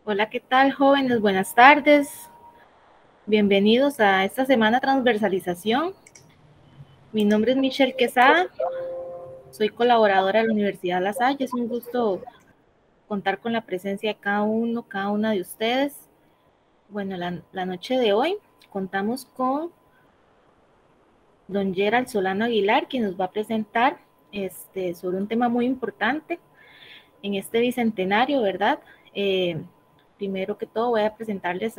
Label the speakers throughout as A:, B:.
A: Hola, ¿qué tal, jóvenes? Buenas tardes. Bienvenidos a esta semana transversalización. Mi nombre es Michelle Quesada, soy colaboradora de la Universidad La Salle. Es un gusto contar con la presencia de cada una de ustedes. Bueno, la noche de hoy contamos con don Gerald Solano Aguilar, quien nos va a presentar sobre un tema muy importante en este bicentenario, ¿verdad? Primero que todo voy a presentarles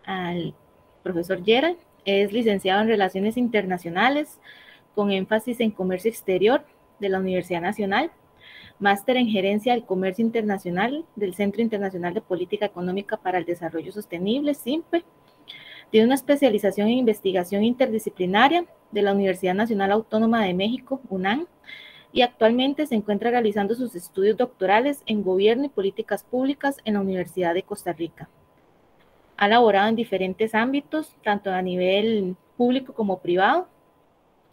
A: al profesor Gerald. Es licenciado en Relaciones Internacionales con énfasis en Comercio Exterior de la Universidad Nacional, máster en Gerencia del Comercio Internacional del Centro Internacional de Política Económica para el Desarrollo Sostenible, CIMPE. Tiene una especialización en investigación interdisciplinaria de la Universidad Nacional Autónoma de México, UNAM, y actualmente se encuentra realizando sus estudios doctorales en Gobierno y Políticas Públicas en la Universidad de Costa Rica. Ha laborado en diferentes ámbitos, tanto a nivel público como privado.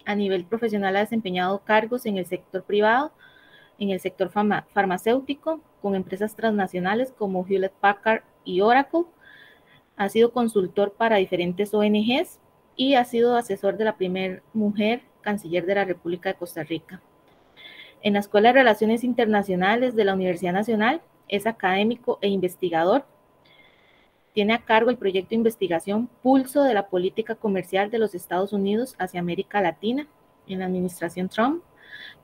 A: A nivel profesional ha desempeñado cargos en el sector privado, en el sector farmacéutico, con empresas transnacionales como Hewlett Packard y Oracle. Ha sido consultor para diferentes ONGs y ha sido asesor de la primera mujer canciller de la República de Costa Rica. En la Escuela de Relaciones Internacionales de la Universidad Nacional es académico e investigador. Tiene a cargo el proyecto de investigación Pulso de la Política Comercial de los Estados Unidos hacia América Latina en la administración Trump.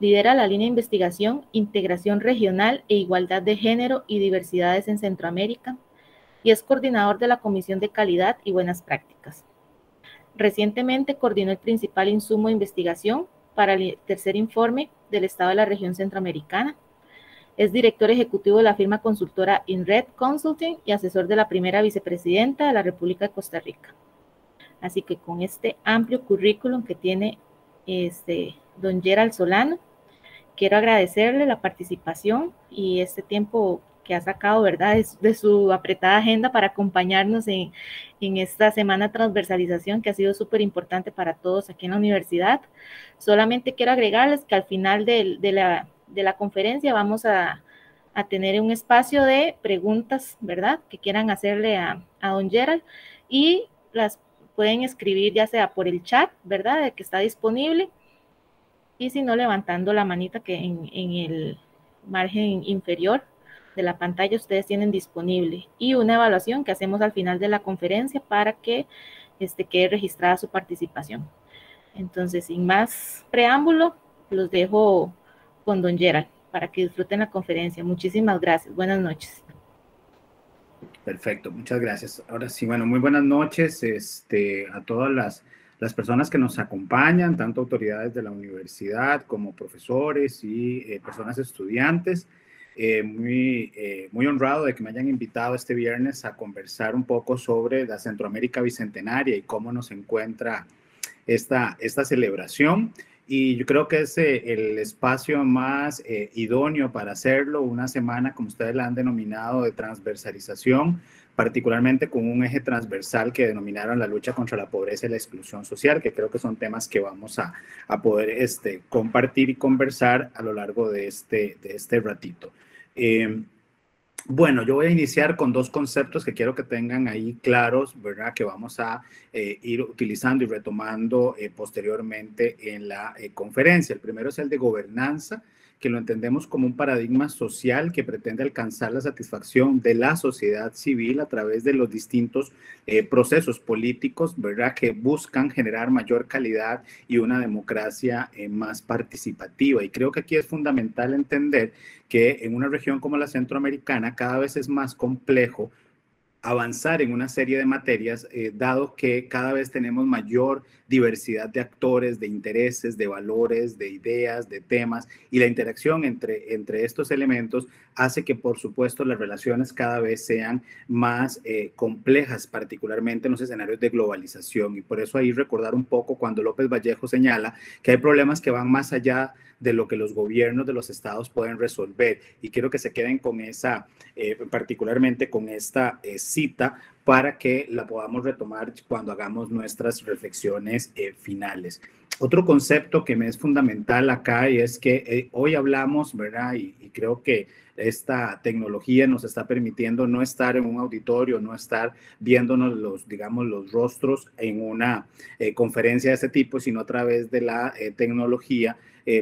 A: Lidera la línea de investigación Integración Regional e Igualdad de Género y Diversidades en Centroamérica y es coordinador de la Comisión de Calidad y Buenas Prácticas. Recientemente coordinó el principal insumo de investigación para el tercer informe del Estado de la región centroamericana. Es director ejecutivo de la firma consultora INRED Consulting y asesor de la primera vicepresidenta de la República de Costa Rica. Así que con este amplio currículum que tiene don Gerald Solano, quiero agradecerle la participación y este tiempo que ha sacado, ¿verdad?, de su apretada agenda para acompañarnos en esta semana de transversalización que ha sido súper importante para todos aquí en la universidad. Solamente quiero agregarles que al final de la conferencia vamos a tener un espacio de preguntas, ¿verdad?, que quieran hacerle a don Gerald y las pueden escribir ya sea por el chat, ¿verdad?, de que está disponible, y si no, levantando la manita que en el margen inferior de la pantalla ustedes tienen disponible, y una evaluación que hacemos al final de la conferencia para que quede registrada su participación. Entonces, sin más preámbulo, los dejo con don Gerald para que disfruten la conferencia. Muchísimas gracias. Buenas noches.
B: Perfecto, muchas gracias. Ahora sí, bueno, muy buenas noches a todas las personas que nos acompañan, tanto autoridades de la universidad como profesores y personas estudiantes. Muy honrado de que me hayan invitado este viernes a conversar un poco sobre la Centroamérica Bicentenaria y cómo nos encuentra esta celebración. Y yo creo que es el espacio más idóneo para hacerlo, una semana, como ustedes la han denominado, de transversalización, particularmente con un eje transversal que denominaron la lucha contra la pobreza y la exclusión social, que creo que son temas que vamos a poder compartir y conversar a lo largo de este ratito. Bueno, yo voy a iniciar con dos conceptos que quiero que tengan ahí claros, ¿verdad? Que vamos a ir utilizando y retomando posteriormente en la conferencia. El primero es el de gobernanza, que lo entendemos como un paradigma social que pretende alcanzar la satisfacción de la sociedad civil a través de los distintos procesos políticos, ¿verdad? Que buscan generar mayor calidad y una democracia más participativa. Y creo que aquí es fundamental entender que en una región como la centroamericana cada vez es más complejo avanzar en una serie de materias, dado que cada vez tenemos mayor diversidad de actores, de intereses, de valores, de ideas, de temas, y la interacción entre estos elementos hace que, por supuesto, las relaciones cada vez sean más complejas, particularmente en los escenarios de globalización. Y por eso ahí recordar un poco cuando López Vallejo señala que hay problemas que van más allá de lo que los gobiernos de los estados pueden resolver. Y quiero que se queden con esa, particularmente con esta cita, para que la podamos retomar cuando hagamos nuestras reflexiones finales. Otro concepto que me es fundamental acá y es que hoy hablamos, ¿verdad? Y creo que esta tecnología nos está permitiendo no estar en un auditorio, no estar viéndonos digamos, los rostros en una conferencia de este tipo, sino a través de la tecnología,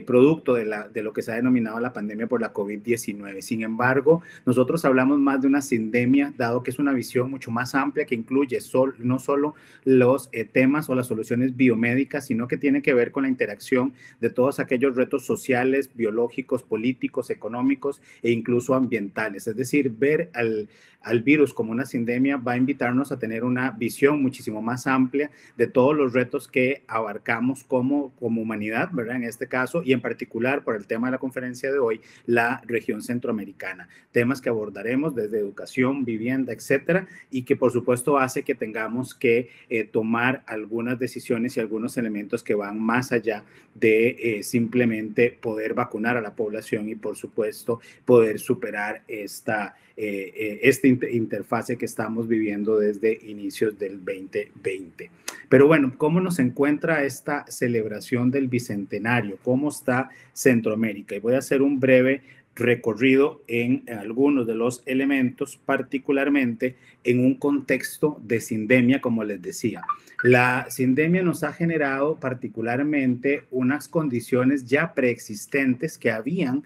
B: producto de lo que se ha denominado la pandemia por la COVID-19. Sin embargo, nosotros hablamos más de una sindemia, dado que es una visión mucho más amplia que incluye no solo los temas o las soluciones biomédicas, sino que tiene que ver con la interacción de todos aquellos retos sociales, biológicos, políticos, económicos e incluso ambientales. Es decir, ver al virus como una sindemia va a invitarnos a tener una visión muchísimo más amplia de todos los retos que abarcamos como humanidad, ¿verdad? En este caso, y en particular por el tema de la conferencia de hoy, la región centroamericana. Temas que abordaremos desde educación, vivienda, etcétera, y que por supuesto hace que tengamos que tomar algunas decisiones y algunos elementos que van más allá de simplemente poder vacunar a la población y por supuesto poder superar esta interfase que estamos viviendo desde inicios del 2020. Pero bueno, ¿cómo nos encuentra esta celebración del Bicentenario? ¿Cómo está Centroamérica? Y voy a hacer un breve recorrido en algunos de los elementos, particularmente en un contexto de sindemia, como les decía. La sindemia nos ha generado particularmente unas condiciones ya preexistentes que habían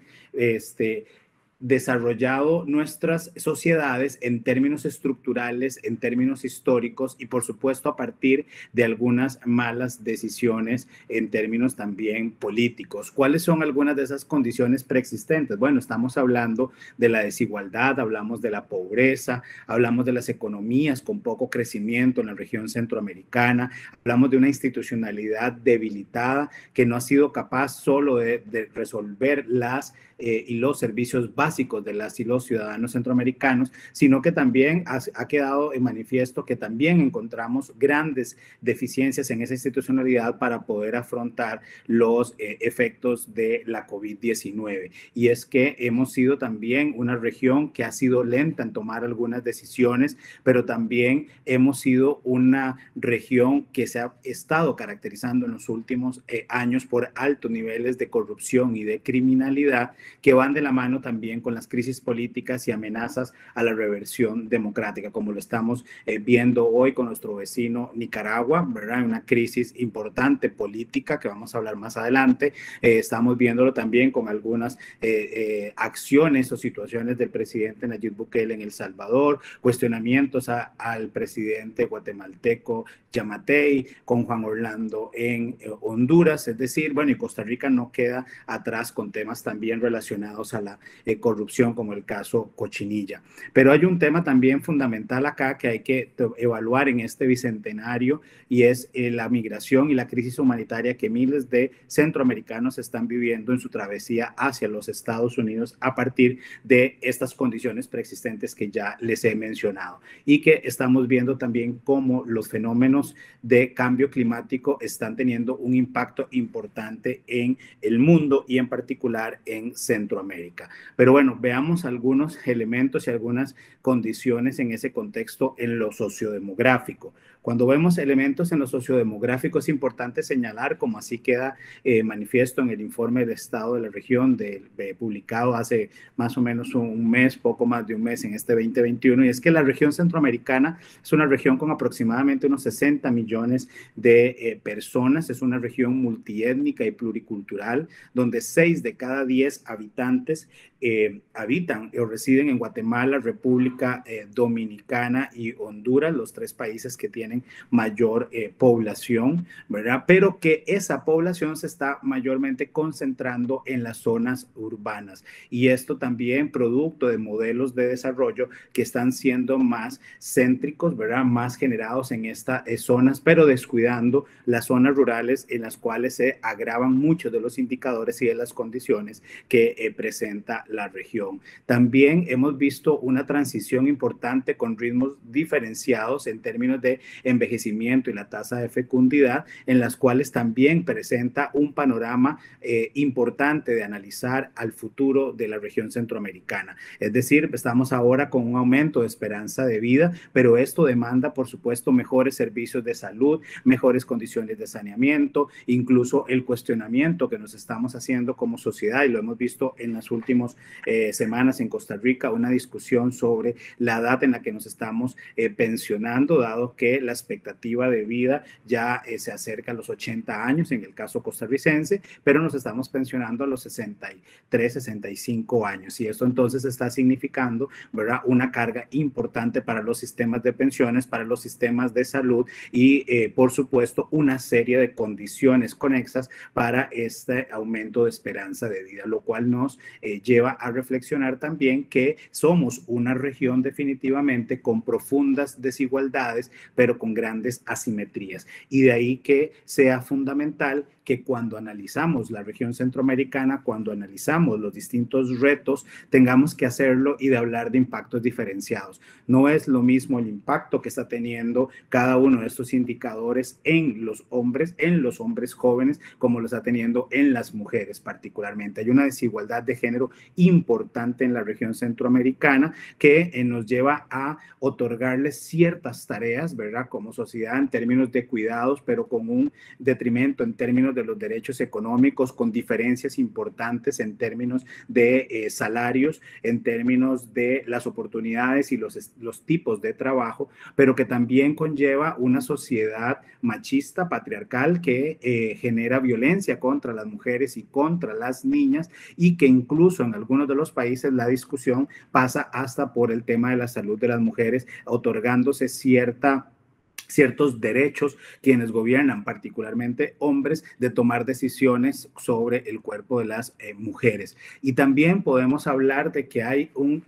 B: desarrollado nuestras sociedades en términos estructurales, en términos históricos y por supuesto a partir de algunas malas decisiones en términos también políticos. ¿Cuáles son algunas de esas condiciones preexistentes? Bueno, estamos hablando de la desigualdad, hablamos de la pobreza, hablamos de las economías con poco crecimiento en la región centroamericana, hablamos de una institucionalidad debilitada que no ha sido capaz solo de resolver y los servicios básicos de las y los ciudadanos centroamericanos, sino que también ha quedado en manifiesto que también encontramos grandes deficiencias en esa institucionalidad para poder afrontar los efectos de la COVID-19. Y es que hemos sido también una región que ha sido lenta en tomar algunas decisiones, pero también hemos sido una región que se ha estado caracterizando en los últimos años por altos niveles de corrupción y de criminalidad que van de la mano también con las crisis políticas y amenazas a la reversión democrática, como lo estamos viendo hoy con nuestro vecino Nicaragua, ¿verdad? Una crisis importante política que vamos a hablar más adelante. Estamos viéndolo también con algunas acciones o situaciones del presidente Nayib Bukele en El Salvador, cuestionamientos al presidente guatemalteco Yamatei, con Juan Orlando en Honduras, es decir, bueno, y Costa Rica no queda atrás con temas también relacionados a la corrupción, como el caso Cochinilla. Pero hay un tema también fundamental acá que hay que evaluar en este bicentenario y es la migración y la crisis humanitaria que miles de centroamericanos están viviendo en su travesía hacia los Estados Unidos a partir de estas condiciones preexistentes que ya les he mencionado y que estamos viendo también cómo los fenómenos de cambio climático están teniendo un impacto importante en el mundo y en particular en Centroamérica. Pero bueno, veamos algunos elementos y algunas condiciones en ese contexto en lo sociodemográfico. Cuando vemos elementos en lo sociodemográfico es importante señalar, como así queda manifiesto en el informe de estado de la región publicado hace más o menos un mes, poco más de un mes en este 2021, y es que la región centroamericana es una región con aproximadamente unos 60 millones de personas, es una región multiétnica y pluricultural, donde 6 de cada 10 habitantes habitan o residen en Guatemala, República Dominicana y Honduras, los 3 países que tienen mayor población, ¿verdad? Pero que esa población se está mayormente concentrando en las zonas urbanas y esto también producto de modelos de desarrollo que están siendo más céntricos, ¿verdad? Más generados en estas zonas, pero descuidando las zonas rurales en las cuales se agravan muchos de los indicadores y de las condiciones que presenta la región. También hemos visto una transición importante con ritmos diferenciados en términos de envejecimiento y la tasa de fecundidad, en las cuales también presenta un panorama importante de analizar al futuro de la región centroamericana. Es decir, estamos ahora con un aumento de esperanza de vida, pero esto demanda, por supuesto, mejores servicios de salud, mejores condiciones de saneamiento, incluso el cuestionamiento que nos estamos haciendo como sociedad, y lo hemos visto en las últimas semanas en Costa Rica, una discusión sobre la edad en la que nos estamos pensionando, dado que la expectativa de vida ya se acerca a los 80 años en el caso costarricense, pero nos estamos pensionando a los 63, 65 años, y esto entonces está significando, ¿verdad?, una carga importante para los sistemas de pensiones, para los sistemas de salud y, por supuesto, una serie de condiciones conexas para este aumento de esperanza de vida, lo cual nos lleva a reflexionar también que somos una región definitivamente con profundas desigualdades, pero con grandes asimetrías. Y de ahí que sea fundamental que cuando analizamos la región centroamericana, cuando analizamos los distintos retos, tengamos que hacerlo y de hablar de impactos diferenciados. No es lo mismo el impacto que está teniendo cada uno de estos indicadores en los hombres jóvenes, como lo está teniendo en las mujeres particularmente. Hay una desigualdad de género importante en la región centroamericana que nos lleva a otorgarles ciertas tareas, ¿verdad?, como sociedad en términos de cuidados, pero con un detrimento en términos de los derechos económicos, con diferencias importantes en términos de salarios, en términos de las oportunidades y los tipos de trabajo, pero que también conlleva una sociedad machista, patriarcal, que genera violencia contra las mujeres y contra las niñas, y que incluso en algunos de los países la discusión pasa hasta por el tema de la salud de las mujeres, otorgándose ciertos derechos quienes gobiernan, particularmente hombres, de tomar decisiones sobre el cuerpo de las mujeres. Y también podemos hablar de que hay un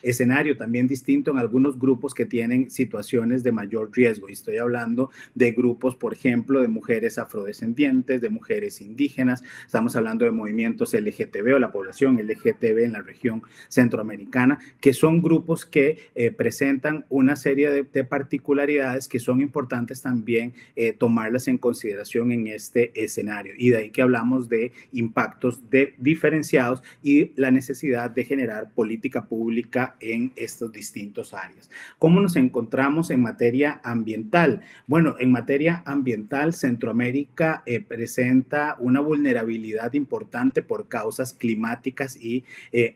B: escenario también distinto en algunos grupos que tienen situaciones de mayor riesgo. Y estoy hablando de grupos, por ejemplo, de mujeres afrodescendientes, de mujeres indígenas. Estamos hablando de movimientos LGTB o la población LGTB en la región centroamericana, que son grupos que presentan una serie de particularidades que son importantes también tomarlas en consideración en este escenario, y de ahí que hablamos de impactos diferenciados y la necesidad de generar política pública en estos distintos áreas. ¿Cómo nos encontramos en materia ambiental? Bueno, en materia ambiental, Centroamérica presenta una vulnerabilidad importante por causas climáticas y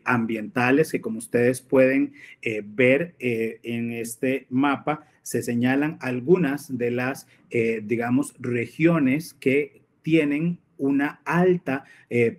B: ambientales que, como ustedes pueden ver en este mapa, se señalan algunas de las, digamos, regiones que tienen una alta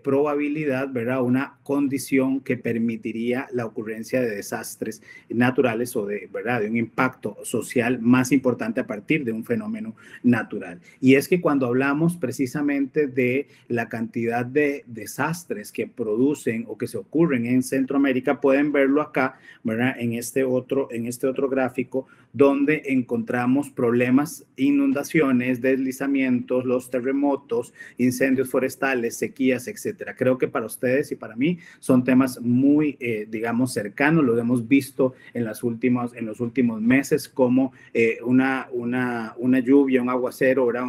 B: probabilidad, ¿verdad?, una condición que permitiría la ocurrencia de desastres naturales o ¿verdad?, de un impacto social más importante a partir de un fenómeno natural. Y es que cuando hablamos precisamente de la cantidad de desastres que producen o que se ocurren en Centroamérica, pueden verlo acá, ¿verdad?, en este otro gráfico, donde encontramos problemas, inundaciones, deslizamientos, los terremotos, incendios forestales, sequías, etcétera. Creo que para ustedes y para mí son temas muy, digamos, cercanos. Lo hemos visto en los últimos meses, como una lluvia, un aguacero, ¿verdad?,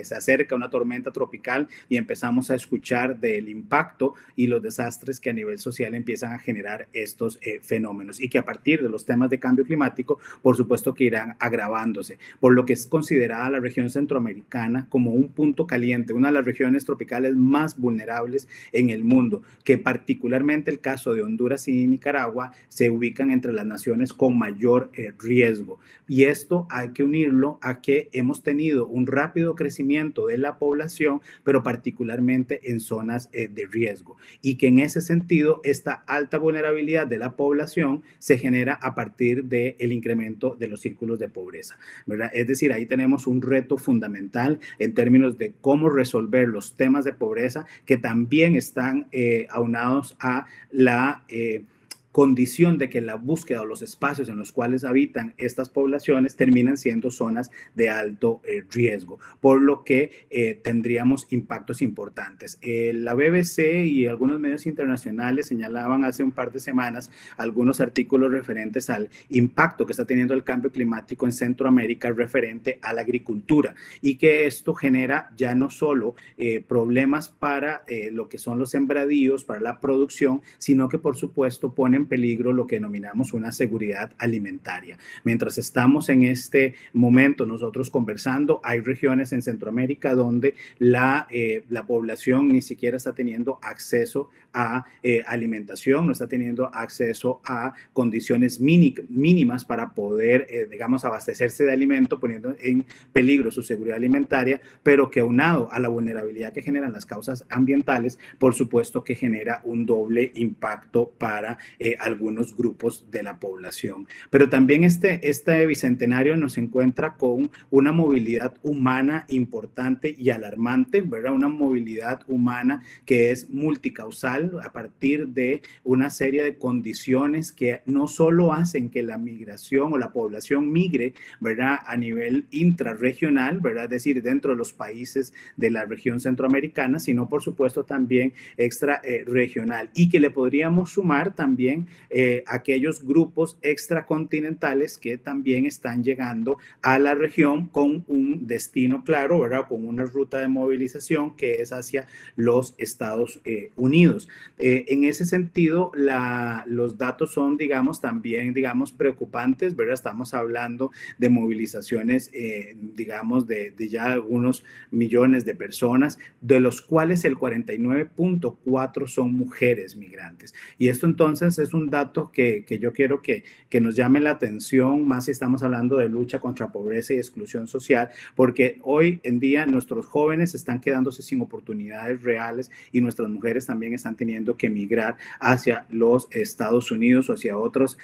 B: se acerca una tormenta tropical y empezamos a escuchar del impacto y los desastres que a nivel social empiezan a generar estos fenómenos, y que a partir de los temas de cambio climático, por supuesto, que irán agravándose, por lo que es considerada la región centroamericana como un punto caliente, una de las regiones tropicales más vulnerables en el mundo, que particularmente el caso de Honduras y Nicaragua se ubican entre las naciones con mayor riesgo. Y esto hay que unirlo a que hemos tenido un rápido crecimiento de la población, pero particularmente en zonas de riesgo, y que en ese sentido esta alta vulnerabilidad de la población se genera a partir del incremento de los círculos de pobreza, ¿verdad? Es decir, ahí tenemos un reto fundamental en términos de cómo resolver los temas de pobreza, que también están aunados a la condición de que la búsqueda o los espacios en los cuales habitan estas poblaciones terminan siendo zonas de alto riesgo, por lo que tendríamos impactos importantes. La BBC y algunos medios internacionales señalaban hace un par de semanas algunos artículos referentes al impacto que está teniendo el cambio climático en Centroamérica referente a la agricultura, y que esto genera ya no solo problemas para lo que son los sembradíos, para la producción, sino que por supuesto pone en peligro lo que denominamos una seguridad alimentaria. Mientras estamos en este momento nosotros conversando, hay regiones en Centroamérica donde la población ni siquiera está teniendo acceso a alimentación, no está teniendo acceso a condiciones mínimas para poder, digamos, abastecerse de alimento, poniendo en peligro su seguridad alimentaria, pero que aunado a la vulnerabilidad que generan las causas ambientales, por supuesto que genera un doble impacto para algunos grupos de la población. Pero también este bicentenario nos encuentra con una movilidad humana importante y alarmante, ¿verdad? Una movilidad humana que es multicausal a partir de una serie de condiciones que no solo hacen que la migración o la población migre, ¿verdad? A nivel intrarregional, ¿verdad? Es decir, dentro de los países de la región centroamericana, sino por supuesto también extrarregional, y que le podríamos sumar también aquellos grupos extracontinentales que también están llegando a la región con un destino claro, ¿verdad? Con una ruta de movilización que es hacia los Estados Unidos. En ese sentido, los datos son, digamos, también, digamos, preocupantes, ¿verdad? Estamos hablando de movilizaciones, digamos, de ya algunos millones de personas, de los cuales el 49.4 son mujeres migrantes. Y esto entonces es un dato que yo quiero que nos llame la atención, más si estamos hablando de lucha contra pobreza y exclusión social, porque hoy en día nuestros jóvenes están quedándose sin oportunidades reales y nuestras mujeres también están teniendo que migrar hacia los Estados Unidos o hacia otros,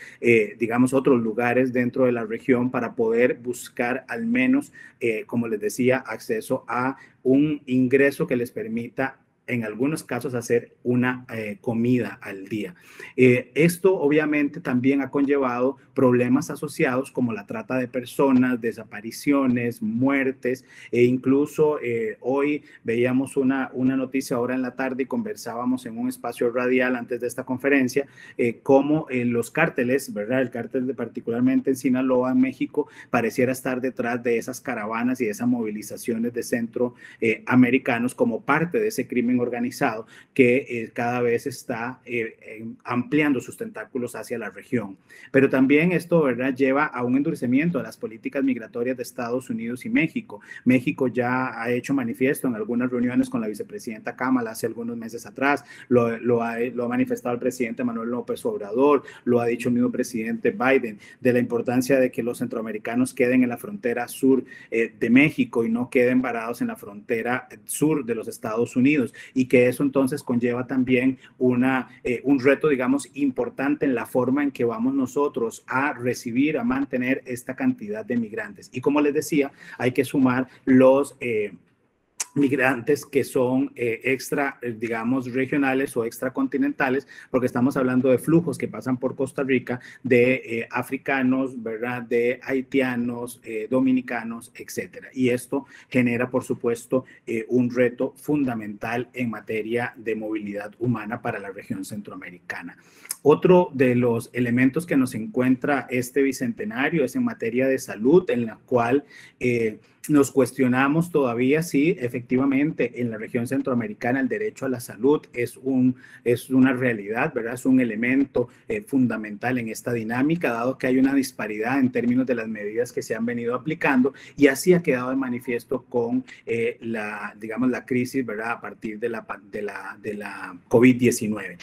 B: digamos, otros lugares dentro de la región para poder buscar al menos, como les decía, acceso a un ingreso que les permita en algunos casos hacer una comida al día. Esto obviamente también ha conllevado problemas asociados como la trata de personas, desapariciones, muertes, e incluso hoy veíamos una noticia ahora en la tarde y conversábamos en un espacio radial antes de esta conferencia, cómo los cárteles, ¿verdad? El cártel particularmente en Sinaloa, en México, pareciera estar detrás de esas caravanas y de esas movilizaciones de centroamericanos como parte de ese crimen organizado que cada vez está ampliando sus tentáculos hacia la región. Pero también esto, ¿verdad?, lleva a un endurecimiento de las políticas migratorias de Estados Unidos y México. México ya ha hecho manifiesto en algunas reuniones con la vicepresidenta Kamala hace algunos meses atrás, lo ha manifestado el presidente Manuel López Obrador, lo ha dicho el mismo presidente Biden, de la importancia de que los centroamericanos queden en la frontera sur de México y no queden varados en la frontera sur de los Estados Unidos, y que eso entonces conlleva también un reto, digamos, importante en la forma en que vamos nosotros a recibir, a mantener esta cantidad de migrantes. Y como les decía, hay que sumar los migrantes que son digamos, regionales o extracontinentales, porque estamos hablando de flujos que pasan por Costa Rica de africanos, ¿verdad?, de haitianos, dominicanos, etcétera. Y esto genera, por supuesto, un reto fundamental en materia de movilidad humana para la región centroamericana. Otro de los elementos que nos encuentra este bicentenario es en materia de salud, en la cual nos cuestionamos todavía si efectivamente en la región centroamericana el derecho a la salud es una realidad, ¿verdad? Es un elemento fundamental en esta dinámica, dado que hay una disparidad en términos de las medidas que se han venido aplicando, y así ha quedado de manifiesto con digamos, la crisis, ¿verdad?, a partir de la COVID-19.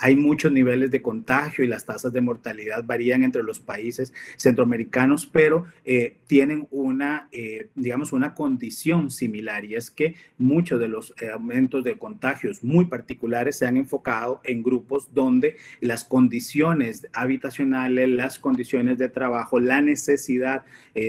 B: Hay muchos niveles de contagio y las tasas de mortalidad varían entre los países centroamericanos, pero tienen digamos, una condición similar, y es que porque muchos de los aumentos de contagios muy particulares se han enfocado en grupos donde las condiciones habitacionales, las condiciones de trabajo, la necesidad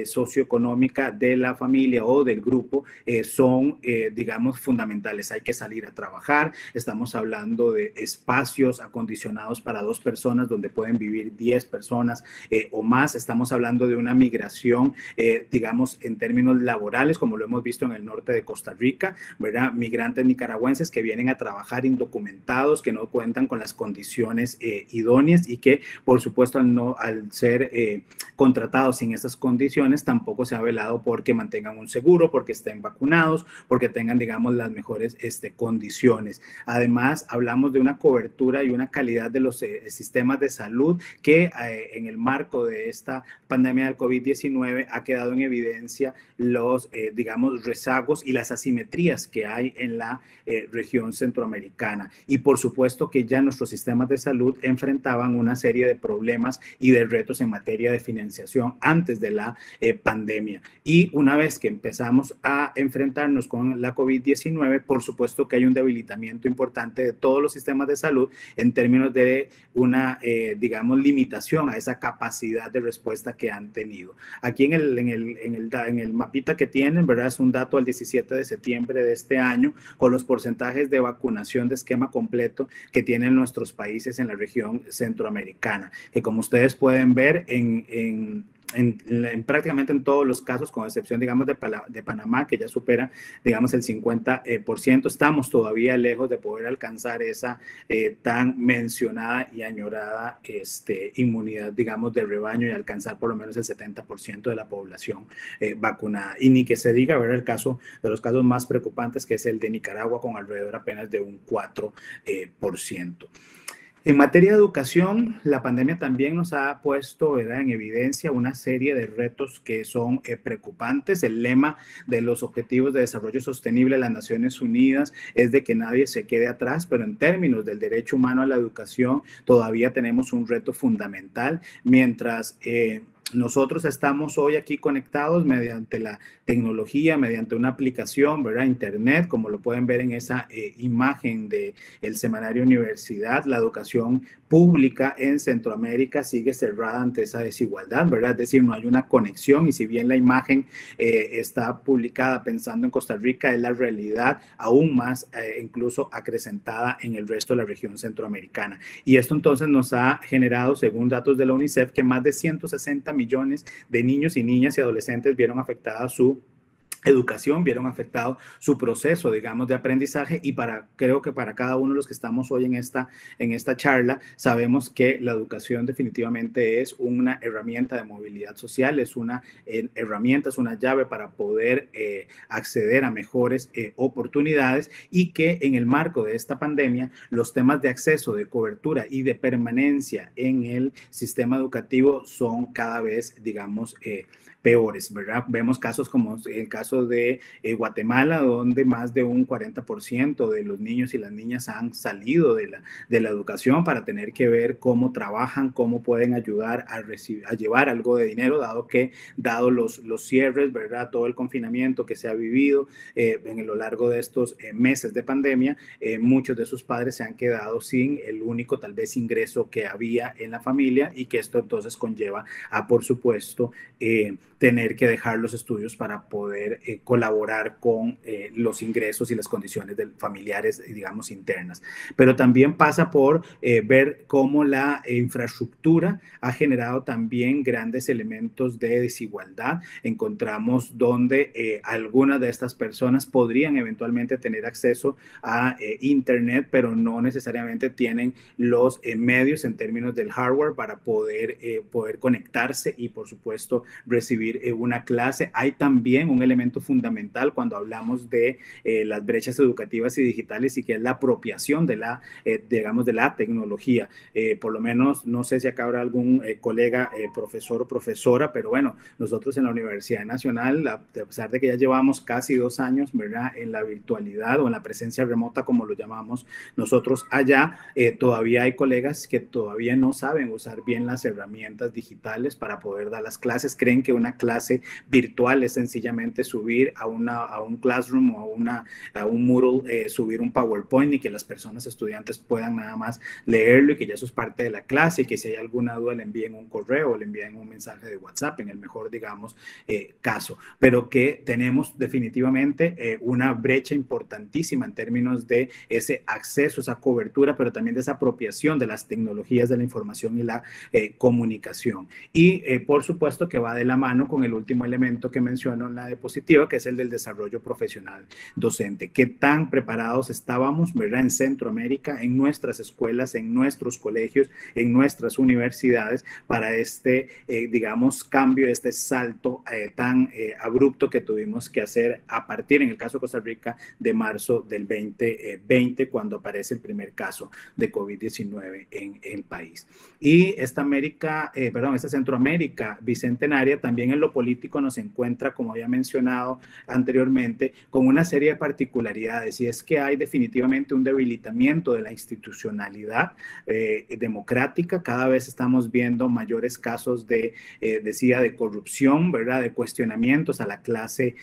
B: socioeconómica de la familia o del grupo son, digamos, fundamentales. Hay que salir a trabajar, estamos hablando de espacios acondicionados para 2 personas donde pueden vivir 10 personas o más. Estamos hablando de una migración, digamos, en términos laborales, como lo hemos visto en el norte de Costa Rica, ¿verdad? Migrantes nicaragüenses que vienen a trabajar indocumentados, que no cuentan con las condiciones idóneas y que, por supuesto, al ser contratados sin esas condiciones, tampoco se ha velado porque mantengan un seguro, porque estén vacunados, porque tengan, digamos, las mejores condiciones. Además, hablamos de una cobertura y una calidad de los sistemas de salud que en el marco de esta pandemia del COVID-19 ha quedado en evidencia los, digamos, rezagos y las asimetrías que hay en la región centroamericana. Y por supuesto que ya nuestros sistemas de salud enfrentaban una serie de problemas y de retos en materia de financiación antes de la pandemia. Y una vez que empezamos a enfrentarnos con la COVID-19, por supuesto que hay un debilitamiento importante de todos los sistemas de salud en términos de una, digamos, limitación a esa capacidad de respuesta que han tenido. Aquí en el mapita que tienen, ¿verdad? Es un dato al 17 de septiembre de este año con los porcentajes de vacunación de esquema completo que tienen nuestros países en la región centroamericana, que como ustedes pueden ver en prácticamente en todos los casos, con excepción, digamos, de Panamá, que ya supera, digamos, el 50%, estamos todavía lejos de poder alcanzar esa tan mencionada y añorada inmunidad, digamos, de rebaño y alcanzar por lo menos el 70% de la población vacunada. Y ni que se diga, ver el caso de los casos más preocupantes, que es el de Nicaragua, con alrededor apenas de un 4%. En materia de educación, la pandemia también nos ha puesto, ¿verdad?, en evidencia una serie de retos que son preocupantes. El lema de los Objetivos de Desarrollo Sostenible de las Naciones Unidas es de que nadie se quede atrás, pero en términos del derecho humano a la educación todavía tenemos un reto fundamental, mientras nosotros estamos hoy aquí conectados mediante la tecnología, mediante una aplicación, ¿verdad? Internet, como lo pueden ver en esa imagen del semanario Universidad. La educación pública en Centroamérica sigue cerrada ante esa desigualdad, ¿verdad? Es decir, no hay una conexión, y si bien la imagen está publicada pensando en Costa Rica, es la realidad aún más incluso acrecentada en el resto de la región centroamericana. Y esto entonces nos ha generado, según datos de la UNICEF, que más de 160 millones de niños y niñas y adolescentes vieron afectada su educación, vieron afectado su proceso, digamos, de aprendizaje. Y creo que para cada uno de los que estamos hoy en esta charla, sabemos que la educación definitivamente es una herramienta de movilidad social, es una herramienta, es una llave para poder acceder a mejores oportunidades, y que en el marco de esta pandemia, los temas de acceso, de cobertura y de permanencia en el sistema educativo son cada vez, digamos, peores, ¿verdad? Vemos casos como el caso de Guatemala, donde más de un 40% de los niños y las niñas han salido de la educación para tener que ver cómo trabajan, cómo pueden ayudar a llevar algo de dinero, dado los cierres, ¿verdad? Todo el confinamiento que se ha vivido en lo largo de estos meses de pandemia, muchos de sus padres se han quedado sin el único, tal vez, ingreso que había en la familia, y que esto entonces conlleva a, por supuesto, tener que dejar los estudios para poder colaborar con los ingresos y las condiciones familiares, digamos, internas. Pero también pasa por ver cómo la infraestructura ha generado también grandes elementos de desigualdad. Encontramos donde algunas de estas personas podrían eventualmente tener acceso a Internet, pero no necesariamente tienen los medios en términos del hardware para poder conectarse y, por supuesto, recibir una clase. Hay también un elemento fundamental cuando hablamos de las brechas educativas y digitales, y que es la apropiación de digamos, de la tecnología. Por lo menos, no sé si acá habrá algún colega, profesor o profesora, pero bueno, nosotros en la Universidad Nacional, a pesar de que ya llevamos casi 2 años, ¿verdad?, en la virtualidad o en la presencia remota, como lo llamamos nosotros allá, todavía hay colegas que todavía no saben usar bien las herramientas digitales para poder dar las clases. Creen que una una clase virtual es sencillamente subir a un Classroom o a un Moodle, subir un PowerPoint y que las personas estudiantes puedan nada más leerlo y que ya eso es parte de la clase y que si hay alguna duda le envíen un correo o le envíen un mensaje de WhatsApp en el mejor, digamos, caso. Pero que tenemos definitivamente una brecha importantísima en términos de ese acceso, esa cobertura, pero también de esa apropiación de las tecnologías de la información y la comunicación. Y por supuesto que va de la mano con el último elemento que menciono en la diapositiva, que es el del desarrollo profesional docente. ¿Qué tan preparados estábamos, verdad, en Centroamérica, en nuestras escuelas, en nuestros colegios, en nuestras universidades para este, digamos, cambio, este salto tan abrupto que tuvimos que hacer a partir, en el caso de Costa Rica, de marzo del 2020, cuando aparece el primer caso de COVID-19 en el país? Y esta esta Centroamérica bicentenaria también en lo político nos encuentra, como había mencionado anteriormente, con una serie de particularidades, y es que hay definitivamente un debilitamiento de la institucionalidad democrática. Cada vez estamos viendo mayores casos de corrupción, ¿verdad?, de cuestionamientos a la clase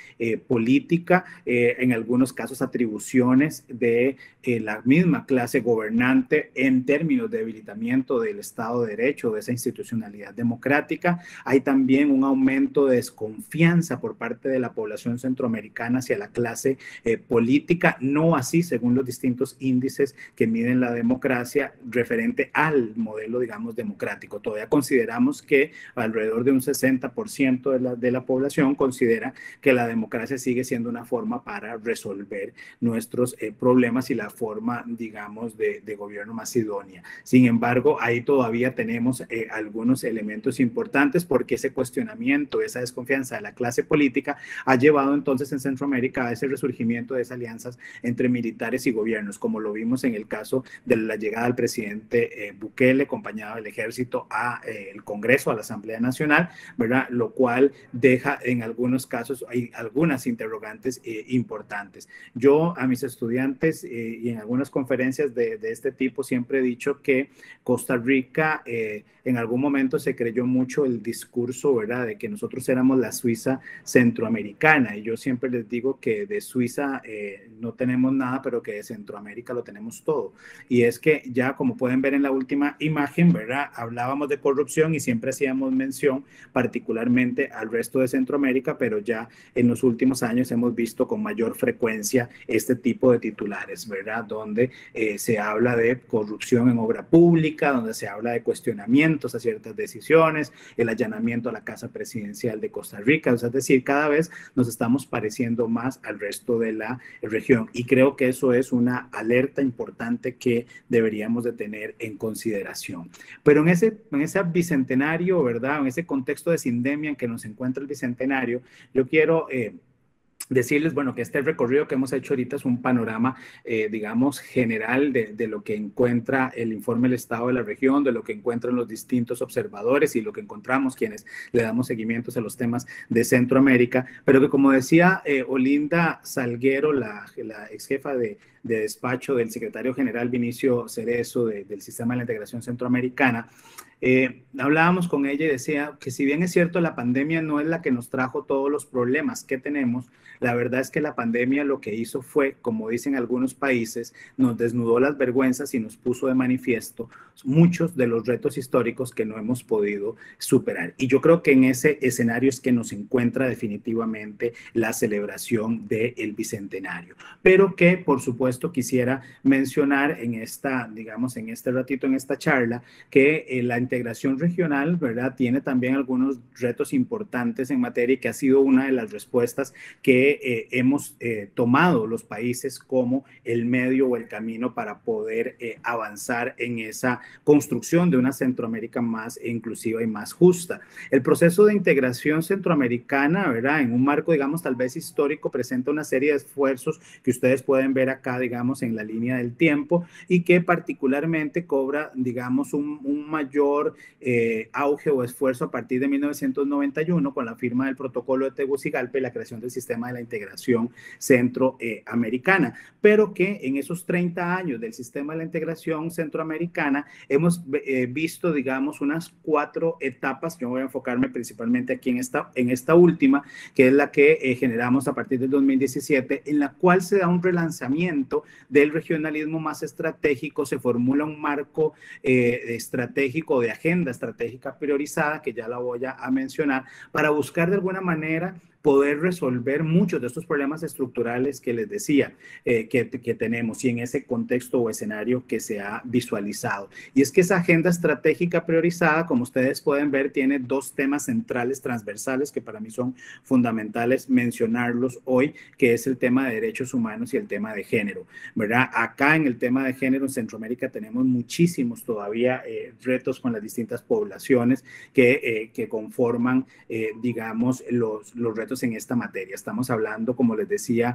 B: política, en algunos casos atribuciones de la misma clase gobernante en términos de debilitamiento del Estado de Derecho, de esa institucionalidad democrática. Hay también un aumento de desconfianza por parte de la población centroamericana hacia la clase política, no así según los distintos índices que miden la democracia referente al modelo, digamos, democrático. Todavía consideramos que alrededor de un 60% de la población considera que la democracia sigue siendo una forma para resolver nuestros problemas y la forma, digamos, de gobierno más idónea. Sin embargo, ahí todavía tenemos algunos elementos importantes porque ese cuestionamiento, esa desconfianza de la clase política ha llevado entonces en Centroamérica a ese resurgimiento de esas alianzas entre militares y gobiernos, como lo vimos en el caso de la llegada del presidente Bukele, acompañado del ejército, al Congreso, a la Asamblea Nacional, ¿verdad? Lo cual deja en algunos casos hay algunas interrogantes importantes. Yo a mis estudiantes y en algunas conferencias de este tipo siempre he dicho que Costa Rica en algún momento se creyó mucho el discurso, ¿verdad?, de que nosotros éramos la Suiza centroamericana, y yo siempre les digo que de Suiza no tenemos nada, pero que de Centroamérica lo tenemos todo. Y es que ya, como pueden ver en la última imagen, ¿verdad?, hablábamos de corrupción y siempre hacíamos mención particularmente al resto de Centroamérica, pero ya en los últimos años hemos visto con mayor frecuencia este tipo de titulares, ¿verdad?, donde se habla de corrupción en obra pública, donde se habla de cuestionamientos a ciertas decisiones, el allanamiento a la Casa Presidencial de Costa Rica. O sea, es decir, cada vez nos estamos pareciendo más al resto de la región, y creo que eso es una alerta importante que deberíamos de tener en consideración. Pero en ese bicentenario, ¿verdad?, en ese contexto de sindemia en que nos encuentra el bicentenario, yo quiero decirles, bueno, que este recorrido que hemos hecho ahorita es un panorama, digamos, general de lo que encuentra el informe del Estado de la región, de lo que encuentran los distintos observadores y lo que encontramos quienes le damos seguimientos a los temas de Centroamérica, pero que, como decía Olinda Salguero, la ex jefa de despacho del secretario general Vinicio Cerezo del Sistema de la Integración Centroamericana, hablábamos con ella y decía que si bien es cierto la pandemia no es la que nos trajo todos los problemas que tenemos, la verdad es que la pandemia lo que hizo fue, como dicen algunos países, nos desnudó las vergüenzas y nos puso de manifiesto muchos de los retos históricos que no hemos podido superar. Y yo creo que en ese escenario es que nos encuentra definitivamente la celebración del bicentenario. Pero que, por supuesto, quisiera mencionar en esta, digamos, en este ratito, en esta charla, que la integración regional, ¿verdad?, tiene también algunos retos importantes en materia y que ha sido una de las respuestas que hemos tomado los países como el medio o el camino para poder avanzar en esa construcción de una Centroamérica más inclusiva y más justa. El proceso de integración centroamericana, ¿verdad?, en un marco, digamos, tal vez histórico, presenta una serie de esfuerzos que ustedes pueden ver acá digamos, en la línea del tiempo y que particularmente cobra, digamos, un mayor auge o esfuerzo a partir de 1991 con la firma del protocolo de Tegucigalpa y la creación del sistema de la integración centroamericana, pero que en esos 30 años del sistema de la integración centroamericana hemos visto, digamos, unas 4 etapas. Yo voy a enfocarme principalmente aquí en esta última, que es la que generamos a partir del 2017, en la cual se da un relanzamiento del regionalismo más estratégico, se formula un marco estratégico de agenda estratégica priorizada, que ya la voy a mencionar, para buscar de alguna manera poder resolver muchos de estos problemas estructurales que les decía que tenemos y en ese contexto o escenario que se ha visualizado. Y es que esa agenda estratégica priorizada, como ustedes pueden ver, tiene 2 temas centrales transversales que para mí son fundamentales mencionarlos hoy, que es el tema de derechos humanos y el tema de género, ¿verdad? Acá en el tema de género en Centroamérica tenemos muchísimos todavía retos con las distintas poblaciones que conforman, digamos, los retos en esta materia. Estamos hablando, como les decía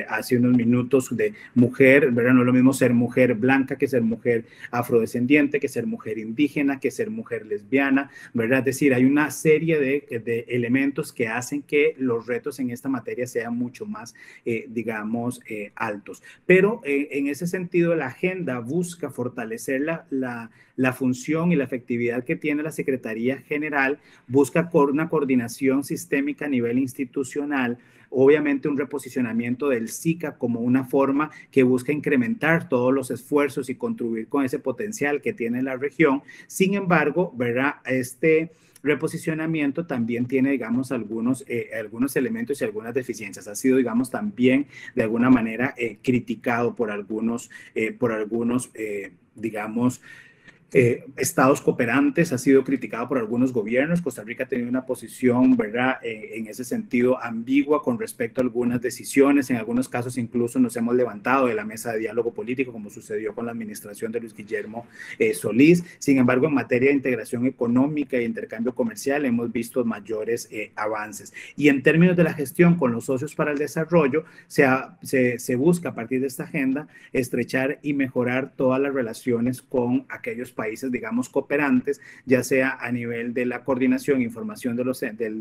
B: hace unos minutos, de mujer, ¿verdad? No es lo mismo ser mujer blanca que ser mujer afrodescendiente, que ser mujer indígena, que ser mujer lesbiana, ¿verdad? Es decir, hay una serie de elementos que hacen que los retos en esta materia sean mucho más, digamos, altos. Pero en ese sentido, la agenda busca fortalecer la función y la efectividad que tiene la Secretaría General, busca una coordinación sistémica a nivel institucional, obviamente un reposicionamiento del SICA como una forma que busca incrementar todos los esfuerzos y contribuir con ese potencial que tiene la región. Sin embargo, ¿verdad? Este reposicionamiento también tiene, digamos, algunos elementos y algunas deficiencias. Ha sido, digamos, también de alguna manera criticado por algunos digamos, estados cooperantes, ha sido criticado por algunos gobiernos. Costa Rica ha tenido una posición, ¿verdad?, en ese sentido ambigua con respecto a algunas decisiones. En algunos casos incluso nos hemos levantado de la mesa de diálogo político, como sucedió con la administración de Luis Guillermo Solís. Sin embargo, en materia de integración económica e intercambio comercial hemos visto mayores avances. Y en términos de la gestión con los socios para el desarrollo, se busca a partir de esta agenda estrechar y mejorar todas las relaciones con aquellos países, digamos, cooperantes, ya sea a nivel de la coordinación, información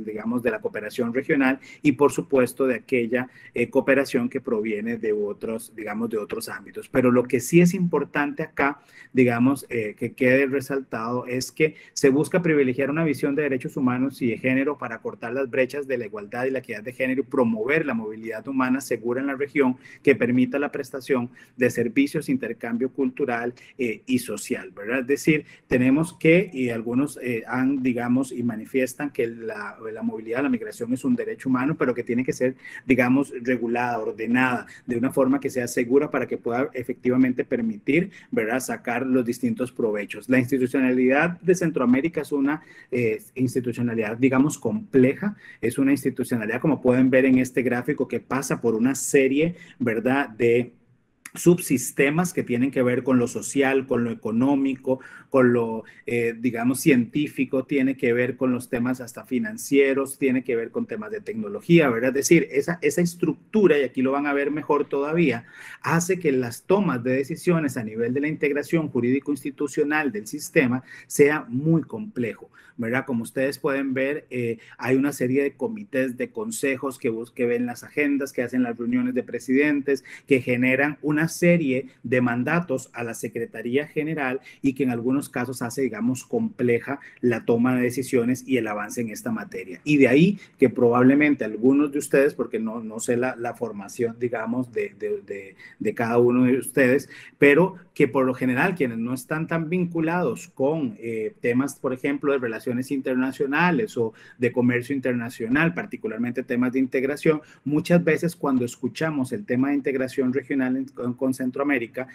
B: digamos, de la cooperación regional y, por supuesto, de aquella cooperación que proviene de otros, digamos, de otros ámbitos. Pero lo que sí es importante acá, digamos, que quede resaltado es que se busca privilegiar una visión de derechos humanos y de género para cortar las brechas de la igualdad y la equidad de género y promover la movilidad humana segura en la región que permita la prestación de servicios, intercambio cultural y social, ¿verdad? Es decir, tenemos que, y algunos han, digamos, y manifiestan que la movilidad, la migración es un derecho humano, pero que tiene que ser, digamos, regulada, ordenada, de una forma que sea segura para que pueda efectivamente permitir, ¿verdad?, sacar los distintos provechos. La institucionalidad de Centroamérica es una institucionalidad, digamos, compleja, es una institucionalidad, como pueden ver en este gráfico, que pasa por una serie, ¿verdad?, de subsistemas que tienen que ver con lo social, con lo económico, con lo, digamos, científico, tiene que ver con los temas hasta financieros, tiene que ver con temas de tecnología, ¿verdad? Es decir, esa estructura, y aquí lo van a ver mejor todavía, hace que las tomas de decisiones a nivel de la integración jurídico-institucional del sistema sea muy complejo, ¿verdad? Como ustedes pueden ver, hay una serie de comités, de consejos que ven las agendas, que hacen las reuniones de presidentes, que generan una serie de mandatos a la Secretaría General y que en algunos casos hace, digamos, compleja la toma de decisiones y el avance en esta materia. Y de ahí que probablemente algunos de ustedes, porque no sé la formación, digamos, de cada uno de ustedes, pero que por lo general quienes no están tan vinculados con temas, por ejemplo, de relaciones internacionales o de comercio internacional, particularmente temas de integración, muchas veces cuando escuchamos el tema de integración regional con Centroamérica,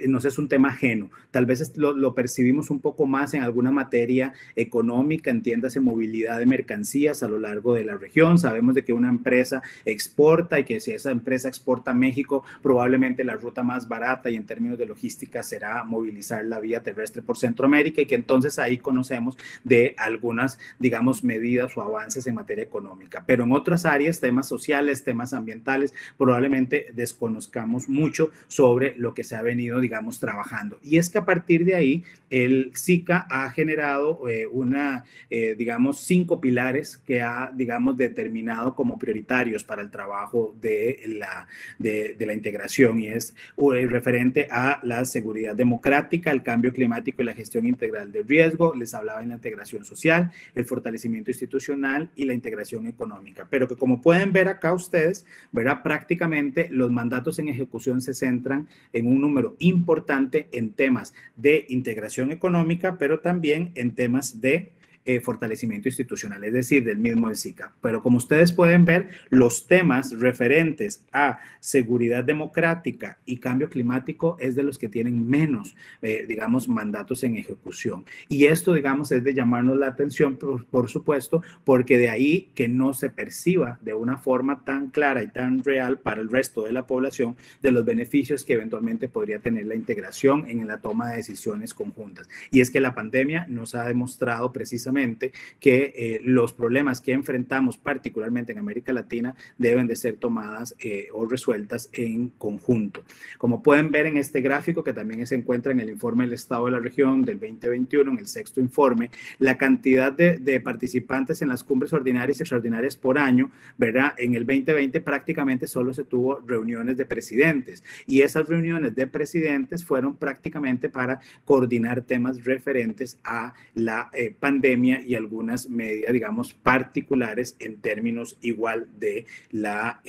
B: nos es un tema ajeno. Tal vez lo percibimos un poco más en alguna materia económica, entiéndase movilidad de mercancías a lo largo de la región. Sabemos de que una empresa exporta y que si esa empresa exporta a México, probablemente la ruta más barata y en términos de logística será movilizar la vía terrestre por Centroamérica y que entonces ahí conocemos de algunas, digamos, medidas o avances en materia económica. Pero en otras áreas, temas sociales, temas ambientales, probablemente desconozcamos mucho mucho sobre lo que se ha venido, digamos, trabajando. Y es que a partir de ahí, el SICA ha generado digamos, 5 pilares que ha, digamos, determinado como prioritarios para el trabajo de la integración, y es referente a la seguridad democrática, el cambio climático y la gestión integral del riesgo. Les hablaba en la integración social, el fortalecimiento institucional y la integración económica. Pero que, como pueden ver acá ustedes, ¿verdad? Prácticamente los mandatos en ejecución se centran en un número importante en temas de integración económica, pero también en temas de fortalecimiento institucional, es decir, del mismo del SICA. Pero como ustedes pueden ver, los temas referentes a seguridad democrática y cambio climático es de los que tienen menos, digamos, mandatos en ejecución. Y esto, digamos, es de llamarnos la atención, por supuesto, porque de ahí que no se perciba de una forma tan clara y tan real para el resto de la población de los beneficios que eventualmente podría tener la integración en la toma de decisiones conjuntas. Y es que la pandemia nos ha demostrado precisamente que los problemas que enfrentamos, particularmente en América Latina, deben de ser tomadas o resueltas en conjunto. Como pueden ver en este gráfico, que también se encuentra en el informe del Estado de la Región del 2021, en el 6º informe, la cantidad de participantes en las cumbres ordinarias y extraordinarias por año, ¿verdad? En el 2020 prácticamente solo se tuvo reuniones de presidentes, y esas reuniones de presidentes fueron prácticamente para coordinar temas referentes a la pandemia y algunas medidas, digamos, particulares en términos igual de la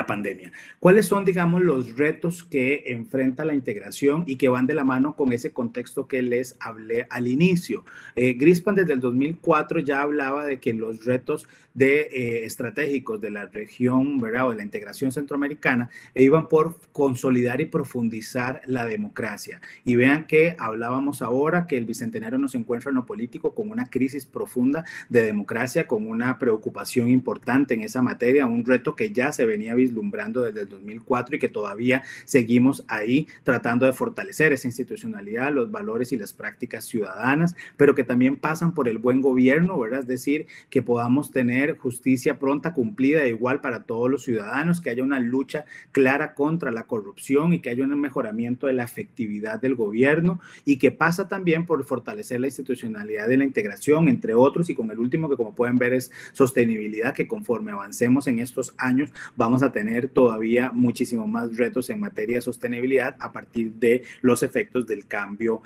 B: pandemia. ¿Cuáles son, digamos, los retos que enfrenta la integración y que van de la mano con ese contexto que les hablé al inicio? Grispan desde el 2004 ya hablaba de que los retos estratégicos de la región, ¿verdad?, o de la integración centroamericana, iban por consolidar y profundizar la democracia. Y vean que hablábamos ahora que el Bicentenario nos encuentra en lo político con una crisis profunda de democracia, con una preocupación importante en esa materia, un reto que ya se venía vislumbrando desde el 2004 y que todavía seguimos ahí tratando de fortalecer esa institucionalidad, los valores y las prácticas ciudadanas, pero que también pasan por el buen gobierno, ¿verdad? Es decir, que podamos tener justicia pronta, cumplida e igual para todos los ciudadanos, que haya una lucha clara contra la corrupción y que haya un mejoramiento de la efectividad del gobierno, y que pasa también por fortalecer la institucionalidad de la integración, entre otros, y con el último, que como pueden ver es sostenibilidad, que conforme avancemos en estos años vamos a tener todavía muchísimo más retos en materia de sostenibilidad a partir de los efectos del cambio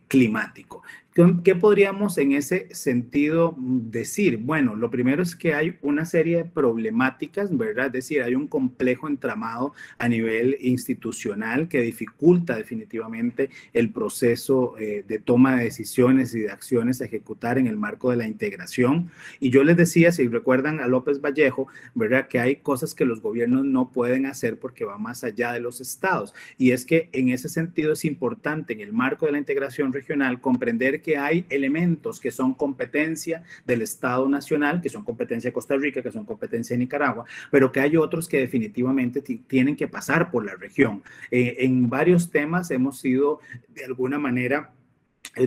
B: climático. ¿Qué podríamos en ese sentido decir? Bueno, lo primero es que hay una serie de problemáticas, ¿verdad? Es decir, hay un complejo entramado a nivel institucional que dificulta definitivamente el proceso de toma de decisiones y de acciones a ejecutar en el marco de la integración. Y yo les decía, si recuerdan a López Vallejo, ¿verdad?, que hay cosas que los gobiernos no pueden hacer porque va más allá de los estados. Y es que en ese sentido es importante, en el marco de la integración regional, comprender que hay elementos que son competencia del Estado Nacional, que son competencia de Costa Rica, que son competencia de Nicaragua, pero que hay otros que definitivamente tienen que pasar por la región. En varios temas hemos sido, de alguna manera,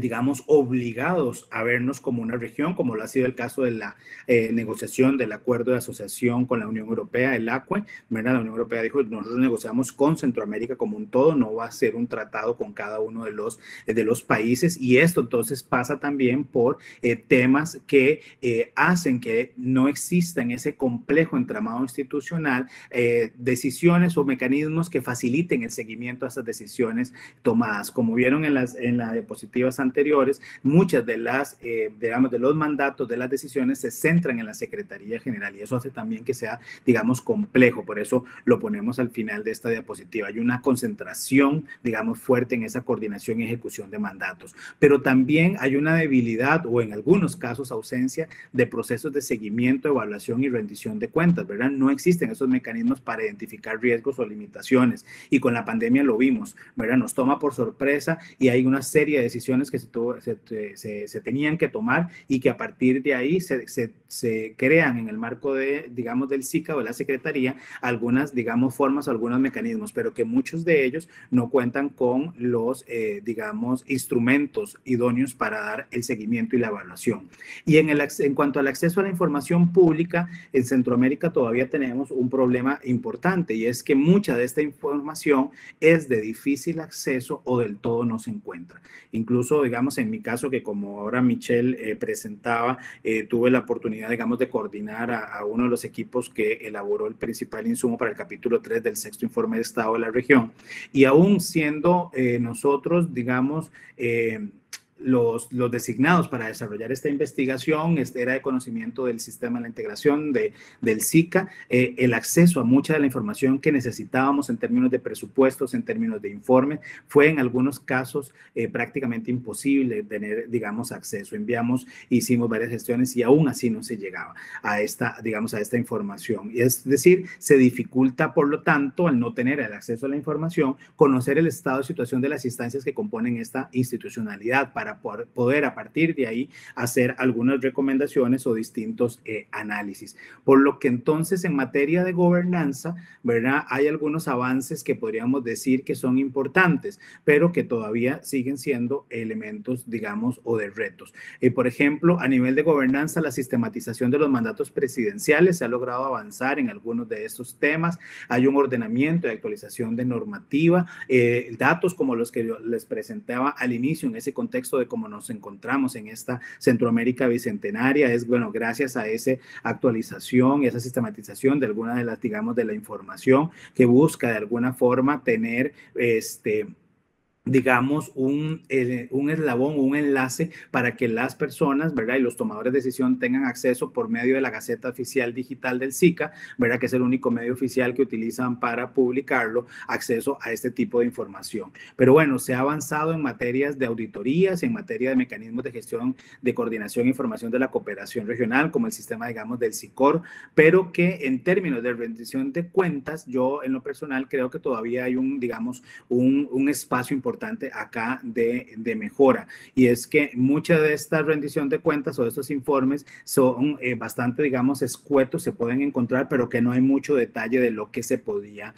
B: digamos, obligados a vernos como una región, como lo ha sido el caso de la negociación del acuerdo de asociación con la Unión Europea, el ACUE, ¿verdad? La Unión Europea dijo, nosotros negociamos con Centroamérica como un todo, no va a ser un tratado con cada uno de los países, y esto entonces pasa también por temas que hacen que no exista en ese complejo entramado institucional decisiones o mecanismos que faciliten el seguimiento a esas decisiones tomadas. Como vieron en las diapositivas anteriores, muchas de las, digamos, de los mandatos, de las decisiones se centran en la Secretaría General, y eso hace también que sea, digamos, complejo. Por eso lo ponemos al final de esta diapositiva. Hay una concentración, digamos, fuerte en esa coordinación y ejecución de mandatos, pero también hay una debilidad, o en algunos casos ausencia, de procesos de seguimiento, evaluación y rendición de cuentas, ¿verdad? No existen esos mecanismos para identificar riesgos o limitaciones, y con la pandemia lo vimos, ¿verdad? Nos toma por sorpresa y hay una serie de decisiones decisiones que se tenían que tomar y que a partir de ahí se crean en el marco de, digamos, del SICA o de la Secretaría algunas, digamos, formas o algunos mecanismos, pero que muchos de ellos no cuentan con los, digamos, instrumentos idóneos para dar el seguimiento y la evaluación. Y en cuanto al acceso a la información pública, en Centroamérica todavía tenemos un problema importante, y es que mucha de esta información es de difícil acceso o del todo no se encuentra. Incluso, digamos, en mi caso, que como ahora Michelle presentaba, tuve la oportunidad, digamos, de coordinar a uno de los equipos que elaboró el principal insumo para el capítulo 3 del sexto informe de Estado de la región, y aún siendo nosotros, digamos, los designados para desarrollar esta investigación, era de conocimiento del sistema de la integración del SICA, el acceso a mucha de la información que necesitábamos en términos de presupuestos, en términos de informes, fue en algunos casos prácticamente imposible tener, digamos, acceso. Hicimos varias gestiones y aún así no se llegaba a esta, digamos, a esta información. Y es decir, se dificulta, por lo tanto, al no tener el acceso a la información, conocer el estado de situación de las instancias que componen esta institucionalidad para poder a partir de ahí hacer algunas recomendaciones o distintos análisis. Por lo que entonces en materia de gobernanza, ¿verdad? Hay algunos avances que podríamos decir que son importantes, pero que todavía siguen siendo elementos, digamos, o de retos. Por ejemplo, a nivel de gobernanza, la sistematización de los mandatos presidenciales se ha logrado avanzar en algunos de estos temas. Hay un ordenamiento y actualización de normativa, datos como los que yo les presentaba al inicio en ese contexto de cómo nos encontramos en esta Centroamérica bicentenaria, es, bueno, gracias a esa actualización y esa sistematización de alguna de las, digamos, de la información que busca de alguna forma tener digamos, un eslabón, un enlace para que las personas, ¿verdad? Y los tomadores de decisión tengan acceso por medio de la Gaceta Oficial Digital del SICA, ¿verdad? Que es el único medio oficial que utilizan para publicarlo, acceso a este tipo de información. Pero bueno, se ha avanzado en materias de auditorías, en materia de mecanismos de gestión, de coordinación e información de la cooperación regional, como el sistema, digamos, del SICOR, pero que en términos de rendición de cuentas, yo en lo personal creo que todavía hay digamos, un espacio importante acá de mejora, y es que mucha de esta rendición de cuentas o de estos informes son bastante, digamos, escuetos, se pueden encontrar, pero que no hay mucho detalle de lo que se podía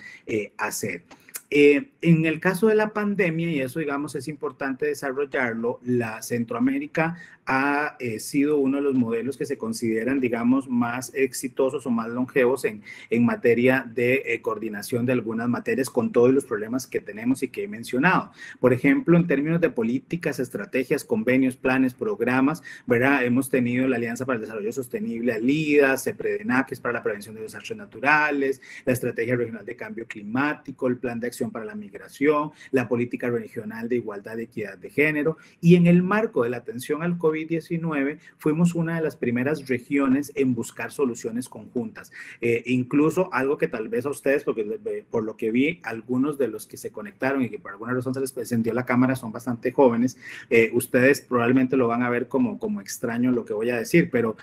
B: hacer. En el caso de la pandemia, y eso, digamos, es importante desarrollarlo, la Centroamérica ha sido uno de los modelos que se consideran, digamos, más exitosos o más longevos en materia de coordinación de algunas materias con todos los problemas que tenemos y que he mencionado. Por ejemplo, en términos de políticas, estrategias, convenios, planes, programas, ¿verdad? Hemos tenido la Alianza para el Desarrollo Sostenible, ALIDA, CEPREDENAC, que es para la prevención de desastres naturales, la Estrategia Regional de Cambio Climático, el Plan de Acción para la Migración, la Política Regional de Igualdad y Equidad de Género, y en el marco de la atención al COVID-19 fuimos una de las primeras regiones en buscar soluciones conjuntas. Incluso algo que tal vez a ustedes, porque por lo que vi, algunos de los que se conectaron y que por alguna razón se les encendió la cámara son bastante jóvenes, ustedes probablemente lo van a ver como extraño lo que voy a decir, pero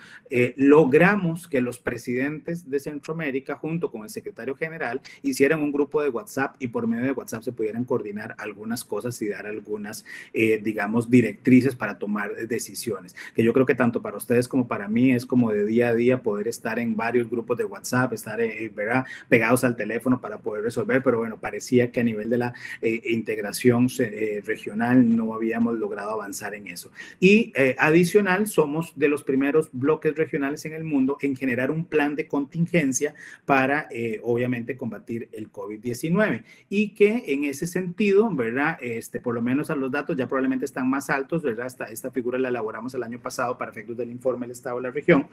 B: logramos que los presidentes de Centroamérica junto con el secretario general hicieran un grupo de WhatsApp, y por medio de WhatsApp se pudieran coordinar algunas cosas y dar algunas, digamos, directrices para tomar decisiones, que yo creo que tanto para ustedes como para mí es como de día a día poder estar en varios grupos de WhatsApp, estar ¿verdad? Pegados al teléfono para poder resolver, pero bueno, parecía que a nivel de la integración regional no habíamos logrado avanzar en eso. Y adicional, somos de los primeros bloques regionales en el mundo en generar un plan de contingencia para, obviamente, combatir el COVID-19, y que en ese sentido, ¿verdad? Por lo menos a los datos ya probablemente están más altos, ¿verdad? Esta figura la elaboramos el año pasado para efectos del informe del Estado de la región.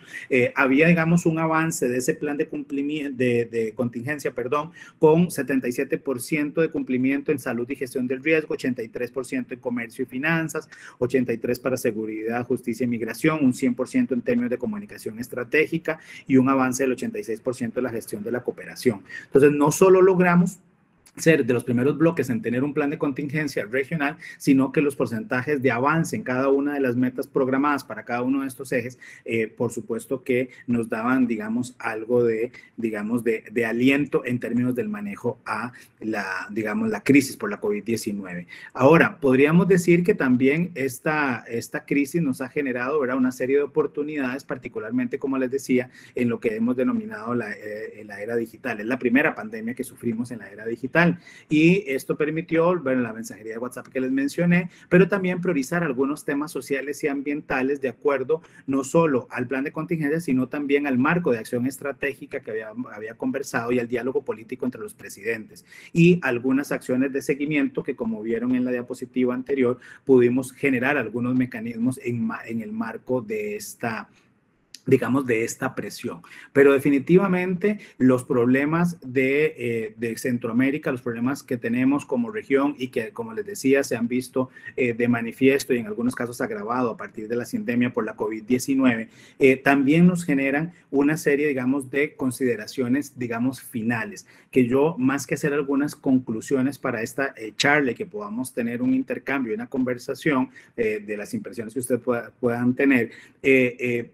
B: Había, digamos, un avance de ese plan de cumplimiento, de contingencia, perdón, con 77% de cumplimiento en salud y gestión del riesgo, 83% en comercio y finanzas, 83% para seguridad, justicia y migración, un 100% en términos de comunicación estratégica y un avance del 86% de la gestión de la cooperación. Entonces, no solo logramos ser de los primeros bloques en tener un plan de contingencia regional, sino que los porcentajes de avance en cada una de las metas programadas para cada uno de estos ejes, por supuesto que nos daban, digamos, algo de, digamos, de aliento en términos del manejo a la, digamos, la crisis por la COVID-19. Ahora, podríamos decir que también esta crisis nos ha generado, ¿verdad?, una serie de oportunidades, particularmente, como les decía, en lo que hemos denominado la era digital. Es la primera pandemia que sufrimos en la era digital. Y esto permitió, bueno, la mensajería de WhatsApp que les mencioné, pero también priorizar algunos temas sociales y ambientales de acuerdo no solo al plan de contingencia, sino también al marco de acción estratégica que había conversado y al diálogo político entre los presidentes. Y algunas acciones de seguimiento que, como vieron en la diapositiva anterior, pudimos generar algunos mecanismos en el marco de esta, digamos, de esta presión. Pero definitivamente los problemas de Centroamérica, los problemas que tenemos como región y que, como les decía, se han visto de manifiesto y en algunos casos agravado a partir de la pandemia por la COVID-19, también nos generan una serie, digamos, de consideraciones, digamos, finales, que yo, más que hacer algunas conclusiones para esta charla y que podamos tener un intercambio, una conversación de las impresiones que ustedes puedan tener,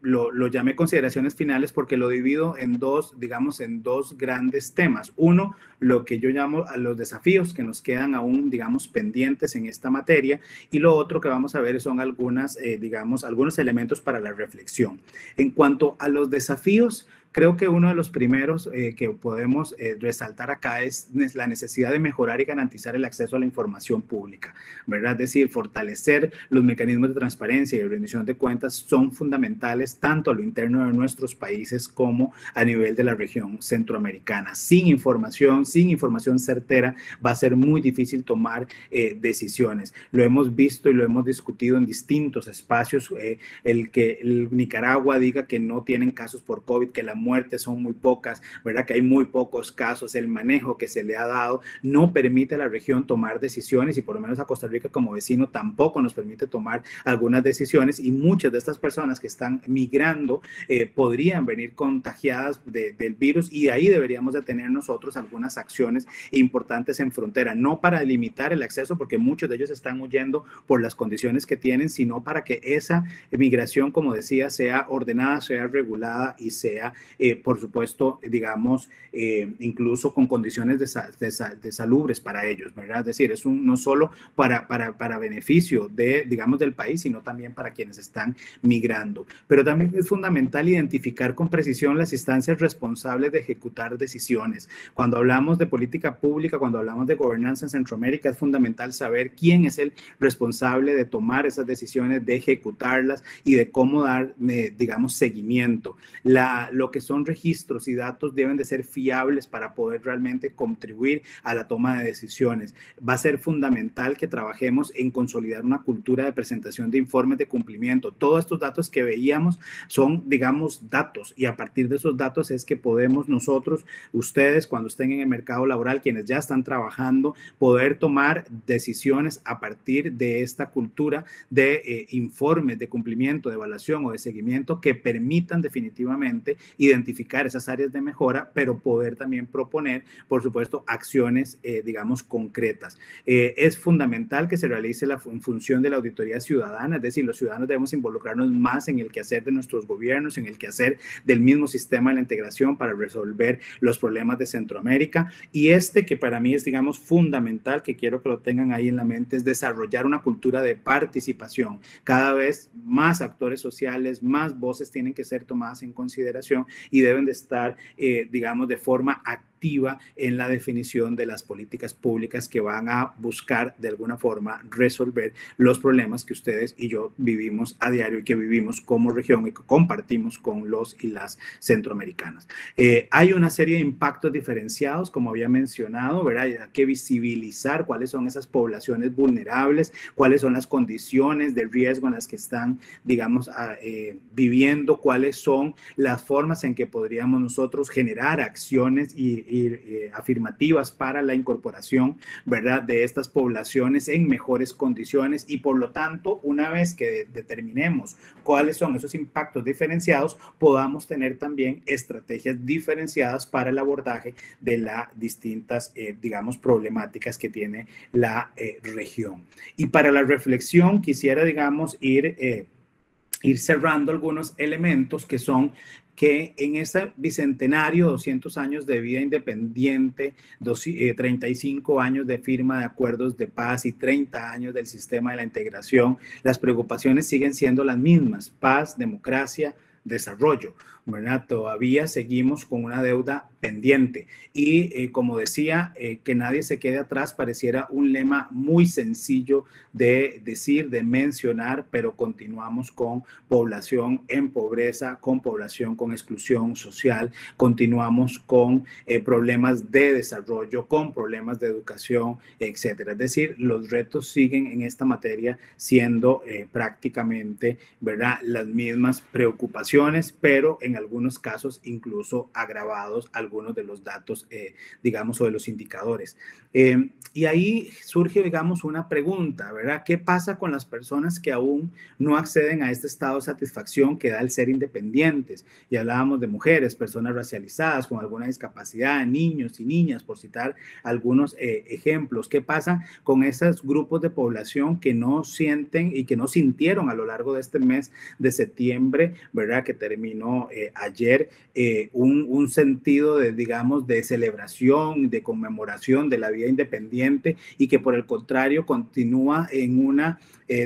B: lo llamé consideraciones finales porque lo divido en dos, digamos, en dos grandes temas. Uno, lo que yo llamo a los desafíos que nos quedan aún, digamos, pendientes en esta materia, y lo otro que vamos a ver son algunas, digamos, algunos elementos para la reflexión. En cuanto a los desafíos, creo que uno de los primeros que podemos resaltar acá es la necesidad de mejorar y garantizar el acceso a la información pública, ¿verdad? Es decir, fortalecer los mecanismos de transparencia y de rendición de cuentas son fundamentales tanto a lo interno de nuestros países como a nivel de la región centroamericana. Sin información certera, va a ser muy difícil tomar decisiones. Lo hemos visto y lo hemos discutido en distintos espacios. El que Nicaragua diga que no tienen casos por COVID, que la muertes son muy pocas, ¿verdad?, que hay muy pocos casos, el manejo que se le ha dado no permite a la región tomar decisiones, y por lo menos a Costa Rica como vecino tampoco nos permite tomar algunas decisiones, y muchas de estas personas que están migrando podrían venir contagiadas del virus, y ahí deberíamos de tener nosotros algunas acciones importantes en frontera, no para limitar el acceso, porque muchos de ellos están huyendo por las condiciones que tienen, sino para que esa migración, como decía, sea ordenada, sea regulada y sea por supuesto, digamos, incluso con condiciones de salubres para ellos, ¿verdad? Es decir, es no solo para beneficio de, digamos, del país, sino también para quienes están migrando. Pero también es fundamental identificar con precisión las instancias responsables de ejecutar decisiones. Cuando hablamos de política pública, cuando hablamos de gobernanza en Centroamérica, es fundamental saber quién es el responsable de tomar esas decisiones, de ejecutarlas y de cómo dar, digamos, seguimiento. Lo que son registros y datos deben de ser fiables para poder realmente contribuir a la toma de decisiones. Va a ser fundamental que trabajemos en consolidar una cultura de presentación de informes de cumplimiento. Todos estos datos que veíamos son, digamos, datos, y a partir de esos datos es que podemos nosotros, ustedes, cuando estén en el mercado laboral, quienes ya están trabajando, poder tomar decisiones a partir de esta cultura de informes de cumplimiento, de evaluación o de seguimiento que permitan definitivamente identificar esas áreas de mejora, pero poder también proponer, por supuesto, acciones, digamos, concretas. Es fundamental que se realice la función de la auditoría ciudadana, es decir, los ciudadanos debemos involucrarnos más en el quehacer de nuestros gobiernos, en el quehacer del mismo sistema de la integración para resolver los problemas de Centroamérica. Y que para mí es, digamos, fundamental, que quiero que lo tengan ahí en la mente, es desarrollar una cultura de participación. Cada vez más actores sociales, más voces tienen que ser tomadas en consideración y deben de estar, digamos, de forma activa en la definición de las políticas públicas que van a buscar de alguna forma resolver los problemas que ustedes y yo vivimos a diario y que vivimos como región y que compartimos con los y las centroamericanas. Hay una serie de impactos diferenciados, como había mencionado, ¿verdad? Hay que visibilizar cuáles son esas poblaciones vulnerables, cuáles son las condiciones de riesgo en las que están, digamos, viviendo, cuáles son las formas en que podríamos nosotros generar acciones y afirmativas para la incorporación, ¿verdad?, de estas poblaciones en mejores condiciones y por lo tanto, una vez que determinemos cuáles son esos impactos diferenciados, podamos tener también estrategias diferenciadas para el abordaje de las distintas, digamos, problemáticas que tiene la región. Y para la reflexión quisiera, digamos, ir cerrando algunos elementos que son que en este bicentenario, 200 años de vida independiente, 35 años de firma de acuerdos de paz y 30 años del sistema de la integración, las preocupaciones siguen siendo las mismas: paz, democracia, desarrollo, ¿verdad? Todavía seguimos con una deuda pendiente y como decía, que nadie se quede atrás pareciera un lema muy sencillo de decir, de mencionar, pero continuamos con población en pobreza, con población con exclusión social, continuamos con problemas de desarrollo, con problemas de educación, etcétera. Es decir, los retos siguen en esta materia siendo prácticamente, ¿verdad?, las mismas preocupaciones, pero en algunos casos incluso agravados algunos de los datos, digamos, o de los indicadores. Y ahí surge, digamos, una pregunta, ¿verdad? ¿Qué pasa con las personas que aún no acceden a este estado de satisfacción que da el ser independientes? Y hablábamos de mujeres, personas racializadas con alguna discapacidad, niños y niñas, por citar algunos ejemplos. ¿Qué pasa con esos grupos de población que no sienten y que no sintieron a lo largo de este mes de septiembre, ¿verdad?, que terminó ayer, un sentido de, digamos, de celebración, de conmemoración de la vida independiente y que por el contrario continúa en una,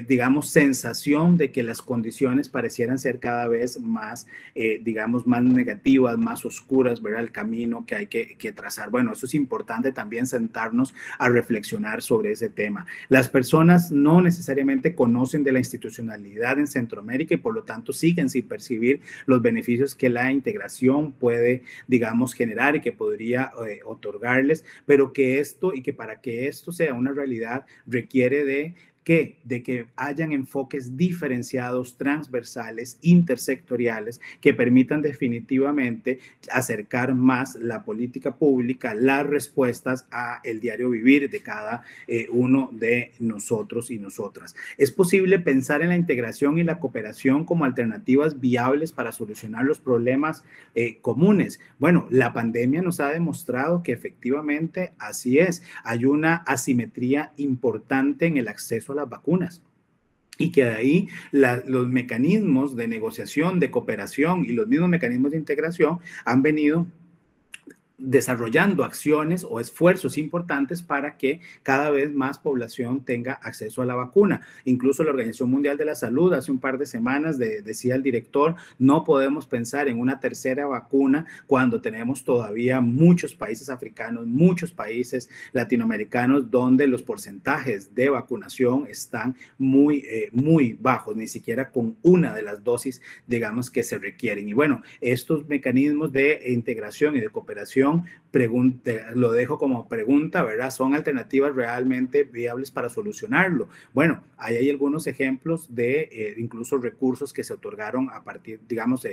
B: digamos, sensación de que las condiciones parecieran ser cada vez más, digamos, más negativas, más oscuras, ¿verdad?, el camino que hay que trazar? Bueno, eso es importante también sentarnos a reflexionar sobre ese tema. Las personas no necesariamente conocen de la institucionalidad en Centroamérica y por lo tanto siguen sin percibir los beneficios que la integración puede, digamos, generar y que podría otorgarles, pero que esto y que para que esto sea una realidad requiere de que hayan enfoques diferenciados, transversales, intersectoriales, que permitan definitivamente acercar más la política pública, las respuestas a el diario vivir de cada uno de nosotros y nosotras. ¿Es posible pensar en la integración y la cooperación como alternativas viables para solucionar los problemas comunes? Bueno, la pandemia nos ha demostrado que efectivamente así es. Hay una asimetría importante en el acceso a las vacunas y que de ahí los mecanismos de negociación, de cooperación y los mismos mecanismos de integración han venido desarrollando acciones o esfuerzos importantes para que cada vez más población tenga acceso a la vacuna. Incluso la Organización Mundial de la Salud hace un par de semanas decía el director, no podemos pensar en una tercera vacuna cuando tenemos todavía muchos países africanos, muchos países latinoamericanos donde los porcentajes de vacunación están muy bajos, ni siquiera con una de las dosis, digamos, que se requieren. Y bueno, estos mecanismos de integración y de cooperación, lo dejo como pregunta, ¿verdad? ¿Son alternativas realmente viables para solucionarlo? Bueno, ahí hay algunos ejemplos de incluso recursos que se otorgaron a partir, digamos,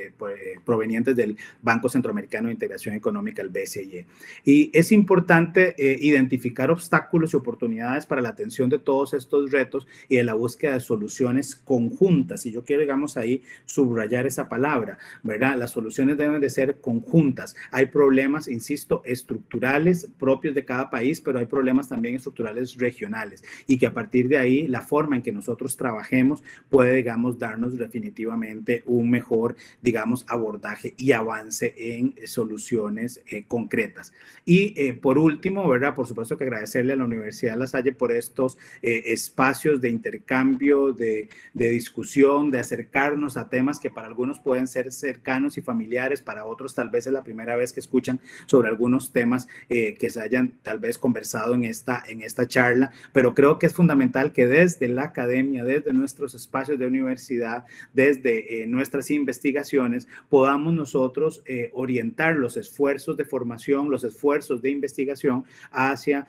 B: provenientes del Banco Centroamericano de Integración Económica, el BCE. Y es importante identificar obstáculos y oportunidades para la atención de todos estos retos y de la búsqueda de soluciones conjuntas. Y yo quiero, digamos, ahí subrayar esa palabra, ¿verdad? Las soluciones deben de ser conjuntas. Hay problemas, insisto, estructurales propios de cada país, pero hay problemas también estructurales regionales y que a partir de ahí la forma en que nosotros trabajemos puede, digamos, darnos definitivamente un mejor, digamos, abordaje y avance en soluciones concretas. Y por último, ¿verdad? Por supuesto que agradecerle a la Universidad La Salle por estos espacios de intercambio, de discusión, de acercarnos a temas que para algunos pueden ser cercanos y familiares, para otros tal vez es la primera vez que escuchan sobre algunos temas que se hayan tal vez conversado en esta charla, pero creo que es fundamental que desde la academia, desde nuestros espacios de universidad, desde nuestras investigaciones, podamos nosotros orientar los esfuerzos de formación, los esfuerzos de investigación hacia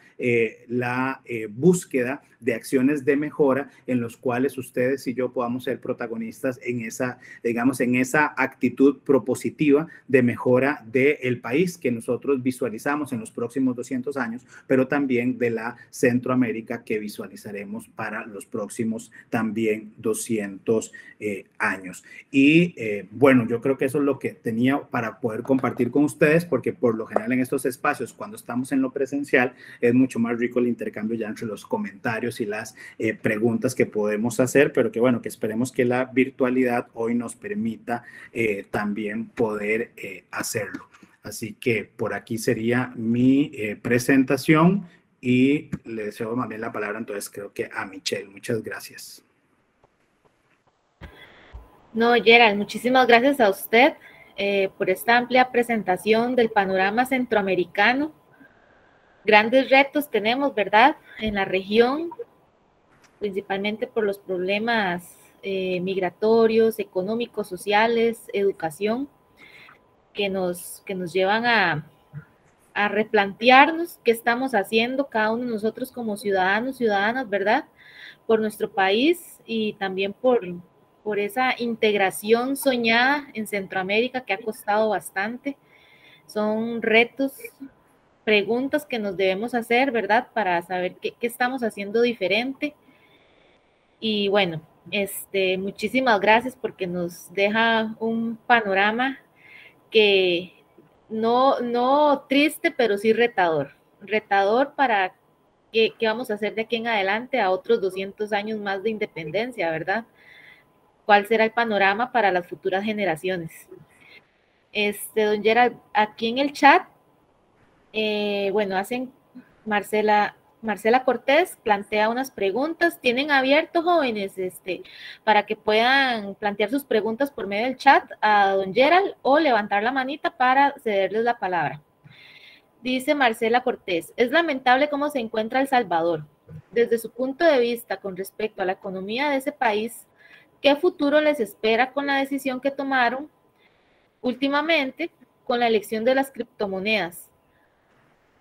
B: la búsqueda de acciones de mejora en los cuales ustedes y yo podamos ser protagonistas en esa, digamos, en esa actitud propositiva de mejora del país que nosotros nosotros visualizamos en los próximos 200 años, pero también de la Centroamérica que visualizaremos para los próximos también 200 años. Y bueno, yo creo que eso es lo que tenía para poder compartir con ustedes, porque por lo general en estos espacios, cuando estamos en lo presencial, es mucho más rico el intercambio ya entre los comentarios y las preguntas que podemos hacer, pero que bueno, que esperemos que la virtualidad hoy nos permita también poder hacerlo. Así que por aquí sería mi presentación y le deseo más bien la palabra entonces creo que a Michelle. Muchas gracias.
A: No, Gerald, muchísimas gracias a usted por esta amplia presentación del panorama centroamericano. Grandes retos tenemos, ¿verdad?, en la región, principalmente por los problemas migratorios, económicos, sociales, educación, que nos llevan a replantearnos qué estamos haciendo cada uno de nosotros como ciudadanos, ciudadanas, ¿verdad?, por nuestro país y también por esa integración soñada en Centroamérica que ha costado bastante. Son retos, preguntas que nos debemos hacer, ¿verdad?, para saber qué estamos haciendo diferente. Y bueno, muchísimas gracias porque nos deja un panorama que no triste, pero sí retador para qué vamos a hacer de aquí en adelante a otros 200 años más de independencia, ¿verdad? ¿Cuál será el panorama para las futuras generaciones? Don Gerald, aquí en el chat, bueno, Marcela Cortés plantea unas preguntas. Tienen abierto, jóvenes, para que puedan plantear sus preguntas por medio del chat a don Gerald o levantar la manita para cederles la palabra. Dice Marcela Cortés, es lamentable cómo se encuentra El Salvador. Desde su punto de vista con respecto a la economía de ese país, ¿qué futuro les espera con la decisión que tomaron últimamente con la elección de las criptomonedas?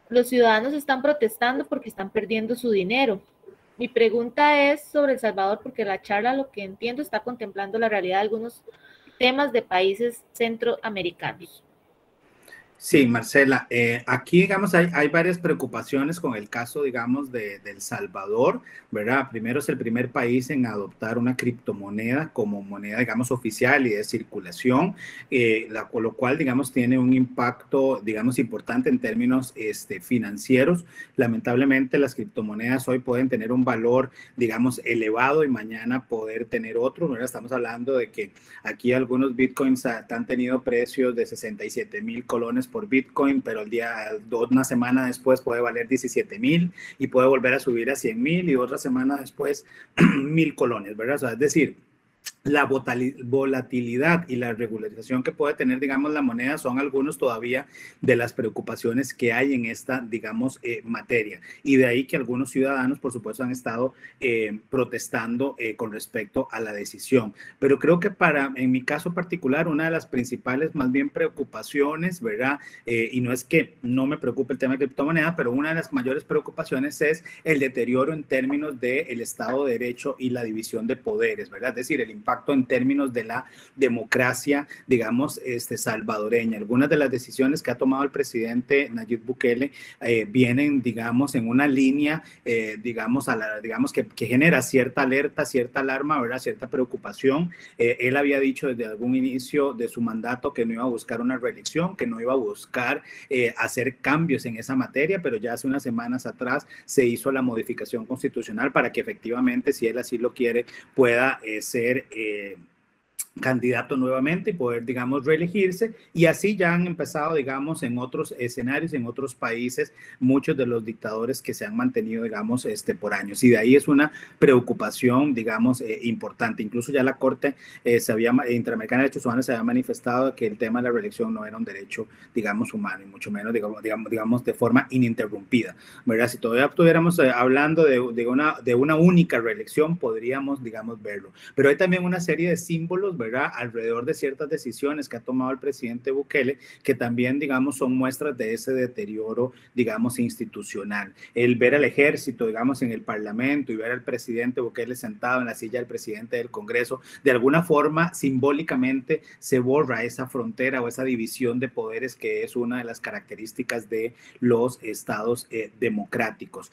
A: Los ciudadanos están protestando porque están perdiendo su dinero. Mi pregunta es sobre El Salvador, porque la charla, lo que entiendo, está contemplando la realidad de algunos temas de países centroamericanos.
B: Sí, Marcela, aquí, digamos, hay varias preocupaciones con el caso, digamos, de El Salvador, ¿verdad? Primero, es el primer país en adoptar una criptomoneda como moneda, digamos, oficial y de circulación, con lo cual, digamos, tiene un impacto, digamos, importante en términos financieros. Lamentablemente, las criptomonedas hoy pueden tener un valor, digamos, elevado y mañana poder tener otro, ¿verdad? Estamos hablando de que aquí algunos bitcoins han tenido precios de 67,000 colones por Bitcoin, pero una semana después puede valer 17,000 y puede volver a subir a 100,000 y otra semana después 1,000 colones, ¿verdad? O sea, es decir, la volatilidad y la regularización que puede tener, digamos, la moneda son algunos todavía de las preocupaciones que hay en esta, digamos, materia. Y de ahí que algunos ciudadanos, por supuesto, han estado protestando con respecto a la decisión. Pero creo que en mi caso particular, una de las principales, más bien, preocupaciones, ¿verdad? Y no es que no me preocupe el tema de criptomoneda, pero una de las mayores preocupaciones es el deterioro en términos del Estado de Derecho y la división de poderes, ¿verdad? Es decir, el impacto en términos de la democracia, digamos, salvadoreña. Algunas de las decisiones que ha tomado el presidente Nayib Bukele vienen, digamos, en una línea, digamos, que genera cierta alerta, cierta alarma, ¿verdad? Cierta preocupación. Él había dicho desde algún inicio de su mandato que no iba a buscar una reelección, que no iba a buscar hacer cambios en esa materia, pero ya hace unas semanas atrás se hizo la modificación constitucional para que efectivamente, si él así lo quiere, pueda ser candidato nuevamente y poder, digamos, reelegirse. Y así ya han empezado, digamos, en otros escenarios, en otros países, muchos de los dictadores que se han mantenido, digamos, por años. Y de ahí es una preocupación, digamos, importante. Incluso ya la Corte Interamericana de Derechos Humanos se había manifestado que el tema de la reelección no era un derecho, digamos, humano, y mucho menos, digamos, de forma ininterrumpida, ¿verdad? Si todavía estuviéramos hablando de una única reelección, podríamos, digamos, verlo. Pero hay también una serie de símbolos, ¿verdad?, alrededor de ciertas decisiones que ha tomado el presidente Bukele, que también, digamos, son muestras de ese deterioro, digamos, institucional. El ver al ejército, digamos, en el Parlamento y ver al presidente Bukele sentado en la silla del presidente del Congreso, de alguna forma, simbólicamente, se borra esa frontera o esa división de poderes que es una de las características de los estados democráticos.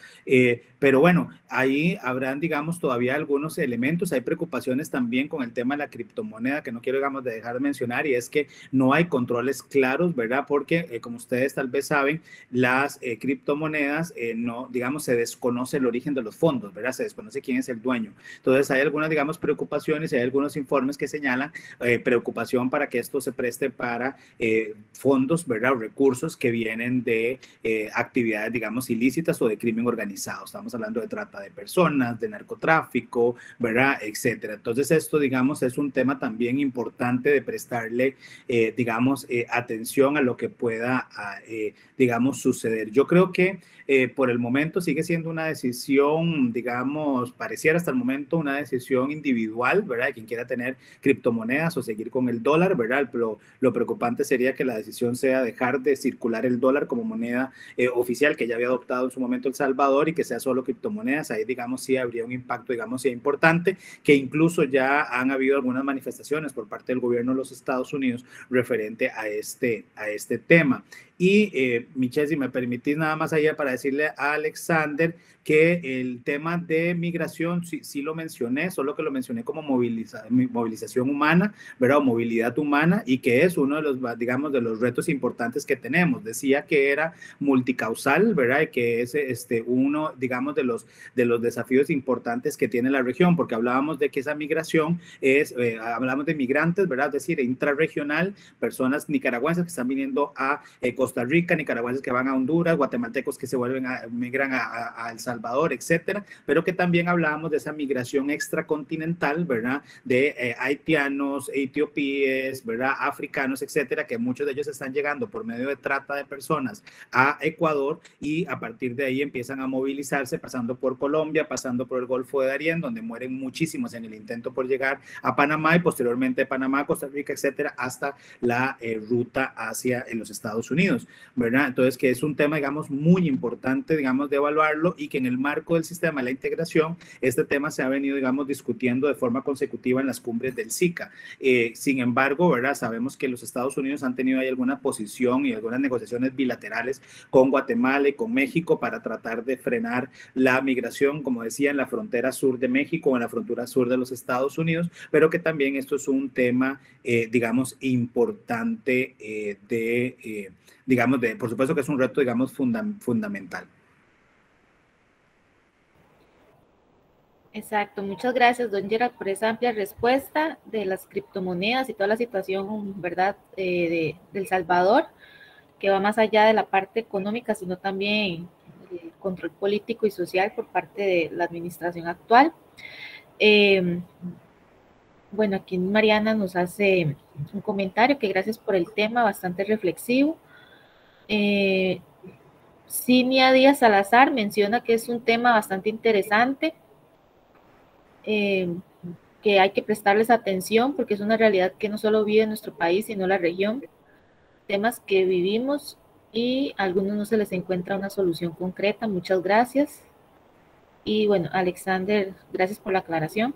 B: Pero bueno, ahí habrán, digamos, todavía algunos elementos. Hay preocupaciones también con el tema de la criptomoneda que no quiero, digamos, de dejar de mencionar, y es que no hay controles claros, ¿verdad? Porque, como ustedes tal vez saben, las criptomonedas, no, digamos, se desconoce el origen de los fondos, ¿verdad? Se desconoce quién es el dueño. Entonces, hay algunas, digamos, preocupaciones, hay algunos informes que señalan preocupación para que esto se preste para fondos, ¿verdad? O recursos que vienen de actividades, digamos, ilícitas o de crimen organizado. Estamos hablando de trata de personas, de narcotráfico, ¿verdad? Etcétera. Entonces, esto, digamos, es un tema también importante de prestarle, digamos, atención a lo que pueda, digamos, suceder. Yo creo que por el momento sigue siendo una decisión, digamos, pareciera hasta el momento una decisión individual, ¿verdad? De quien quiera tener criptomonedas o seguir con el dólar, ¿verdad? Lo preocupante sería que la decisión sea dejar de circular el dólar como moneda oficial que ya había adoptado en su momento El Salvador y que sea solo criptomonedas. Ahí, digamos, sí habría un impacto, digamos, sí importante, que incluso ya han habido algunas manifestaciones por parte del gobierno de los Estados Unidos referente a este tema. Y Michelle, si me permitís nada más allá para decirle a Alexander que el tema de migración sí lo mencioné, solo que lo mencioné como movilización humana, ¿verdad? O movilidad humana, y que es uno de los, digamos, de los retos importantes que tenemos. Decía que era multicausal, ¿verdad? Y que es uno, digamos, de los desafíos importantes que tiene la región, porque hablábamos de que esa migración es, hablamos de migrantes, ¿verdad? Es decir, intrarregional, personas nicaragüenses que están viniendo a Costa Rica, nicaragüenses que van a Honduras, guatemaltecos que se migran a El Salvador, etcétera, pero que también hablábamos de esa migración extracontinental, ¿verdad? De haitianos, etiopíes, ¿verdad? Africanos, etcétera, que muchos de ellos están llegando por medio de trata de personas a Ecuador, y a partir de ahí empiezan a movilizarse, pasando por Colombia, pasando por el Golfo de Darién, donde mueren muchísimos en el intento por llegar a Panamá, y posteriormente de Panamá, Costa Rica, etcétera, hasta la ruta hacia los Estados Unidos, ¿verdad? Entonces, que es un tema, digamos, muy importante, digamos, de evaluarlo, y que en el marco del sistema de la integración, este tema se ha venido, digamos, discutiendo de forma consecutiva en las cumbres del SICA. Sin embargo, ¿verdad? Sabemos que los Estados Unidos han tenido ahí alguna posición y algunas negociaciones bilaterales con Guatemala y con México para tratar de frenar la migración, como decía, en la frontera sur de México o en la frontera sur de los Estados Unidos, pero que también esto es un tema, digamos, importante digamos, por supuesto que es un reto, digamos, fundamental.
A: Exacto, muchas gracias, don Gerald, por esa amplia respuesta de las criptomonedas y toda la situación, ¿verdad?, de El Salvador, que va más allá de la parte económica, sino también el control político y social por parte de la administración actual. Bueno, aquí Mariana nos hace un comentario que gracias por el tema, bastante reflexivo. Cinia Díaz Salazar menciona que es un tema bastante interesante, que hay que prestarles atención porque es una realidad que no solo vive en nuestro país, sino la región, temas que vivimos y a algunos no se les encuentra una solución concreta. Muchas gracias. Y bueno, Alexander, gracias por la aclaración.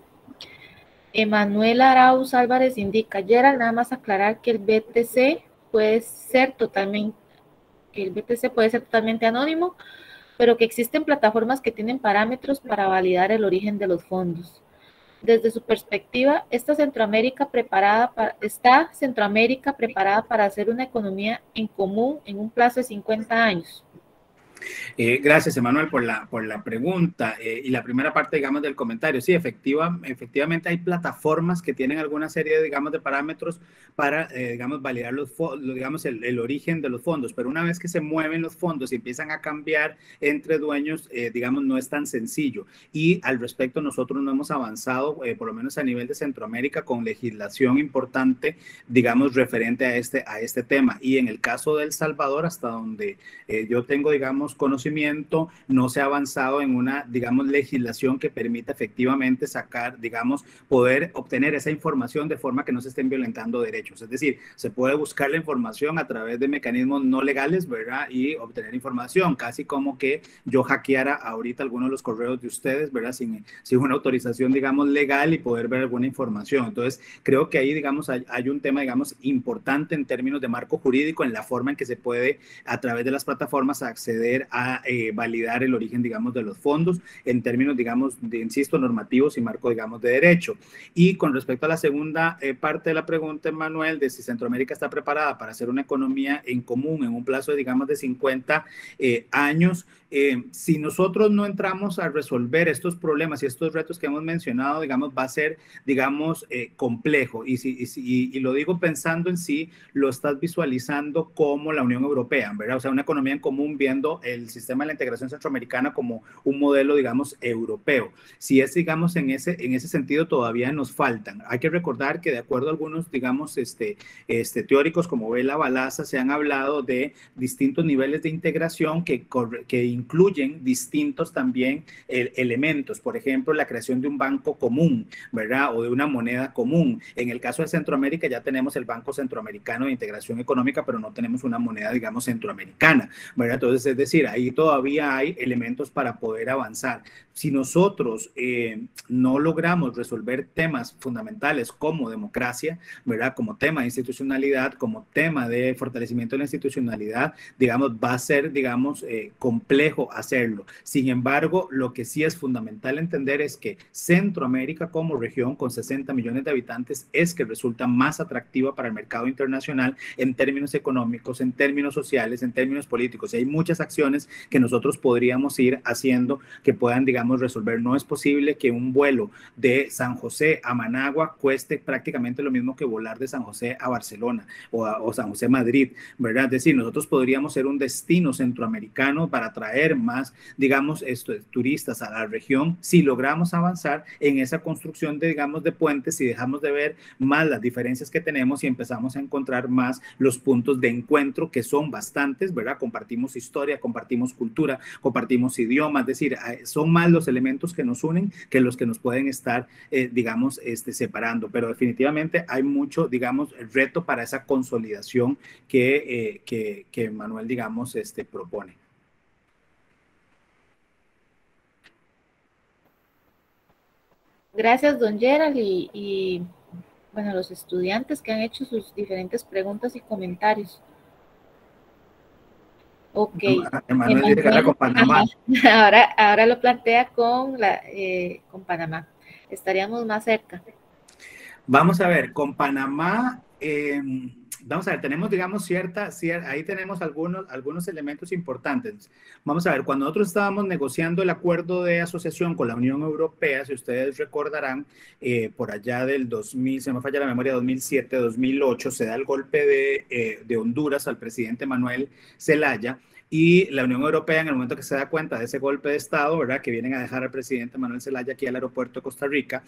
A: Emanuel Arauz Álvarez indica, Gerald, nada más aclarar que el BTC puede ser totalmente anónimo, pero que existen plataformas que tienen parámetros para validar el origen de los fondos. Desde su perspectiva, ¿está Centroamérica preparada para hacer una economía en común en un plazo de 50 años?
B: Gracias, Emanuel, por la pregunta y la primera parte, digamos, del comentario. Sí, efectivamente hay plataformas que tienen alguna serie, digamos, de parámetros para, digamos, validar digamos, el origen de los fondos, pero una vez que se mueven los fondos y empiezan a cambiar entre dueños, digamos, no es tan sencillo. Y al respecto, nosotros no hemos avanzado, por lo menos a nivel de Centroamérica, con legislación importante, digamos, referente a este tema. Y en el caso de El Salvador, hasta donde yo tengo, digamos, digamos, conocimiento, no se ha avanzado en una, digamos, legislación que permita efectivamente sacar, digamos, poder obtener esa información de forma que no se estén violentando derechos. Es decir, se puede buscar la información a través de mecanismos no legales, ¿verdad? Y obtener información, casi como que yo hackeara ahorita algunos de los correos de ustedes, ¿verdad? Sin una autorización, digamos, legal y poder ver alguna información. Entonces, creo que ahí, digamos, hay un tema, digamos, importante en términos de marco jurídico, en la forma en que se puede, a través de las plataformas, acceder a validar el origen, digamos, de los fondos, en términos, digamos, de, insisto, normativos y marco, digamos, de derecho. Y con respecto a la segunda parte de la pregunta, Manuel, de si Centroamérica está preparada para hacer una economía en común en un plazo, digamos, de 50 años, si nosotros no entramos a resolver estos problemas y estos retos que hemos mencionado, digamos, va a ser, digamos, complejo. Y lo digo pensando en si lo estás visualizando como la Unión Europea, ¿verdad? O sea, una economía en común viendo el sistema de la integración centroamericana como un modelo, digamos, europeo. Si es, digamos, en ese sentido todavía nos faltan. Hay que recordar que de acuerdo a algunos, digamos, teóricos como Bela Balaza, se han hablado de distintos niveles de integración que incluyen distintos también elementos, por ejemplo, la creación de un banco común, ¿verdad? O de una moneda común. En el caso de Centroamérica ya tenemos el Banco Centroamericano de Integración Económica, pero no tenemos una moneda, digamos, centroamericana, ¿verdad? Entonces, es decir, ahí todavía hay elementos para poder avanzar. Si nosotros no logramos resolver temas fundamentales como democracia, ¿verdad? Como tema de institucionalidad, como tema de fortalecimiento de la institucionalidad, digamos, va a ser, digamos, complejo hacerlo. Sin embargo, lo que sí es fundamental entender es que Centroamérica como región con 60 millones de habitantes es que resulta más atractiva para el mercado internacional en términos económicos, en términos sociales, en términos políticos. Y hay muchas acciones que nosotros podríamos ir haciendo que puedan, digamos, resolver. No es posible que un vuelo de San José a Managua cueste prácticamente lo mismo que volar de San José a Barcelona o San José a Madrid, ¿verdad? Es decir, nosotros podríamos ser un destino centroamericano para atraer más, digamos, turistas a la región si logramos avanzar en esa construcción de, digamos, de puentes y dejamos de ver más las diferencias que tenemos y empezamos a encontrar más los puntos de encuentro, que son bastantes, ¿verdad? Compartimos historia, compartimos cultura, compartimos idioma, es decir, son más los elementos que nos unen que los que nos pueden estar, digamos, separando. Pero definitivamente hay mucho, digamos, reto para esa consolidación que Manuel, digamos, propone.
A: Gracias, don Gerald, bueno, los estudiantes que han hecho sus diferentes preguntas y comentarios. Ok.
B: Manuel dice que era con Panamá.
A: Ahora lo plantea con Panamá. Estaríamos más cerca.
B: Vamos a ver, con Panamá, vamos a ver, tenemos, digamos, ahí tenemos algunos elementos importantes. Vamos a ver, cuando nosotros estábamos negociando el acuerdo de asociación con la Unión Europea, si ustedes recordarán, por allá del 2000, se me falla la memoria, 2007, 2008, se da el golpe de Honduras al presidente Manuel Zelaya. Y la Unión Europea, en el momento que se da cuenta de ese golpe de Estado, ¿verdad?, que vienen a dejar al presidente Manuel Zelaya aquí al aeropuerto de Costa Rica,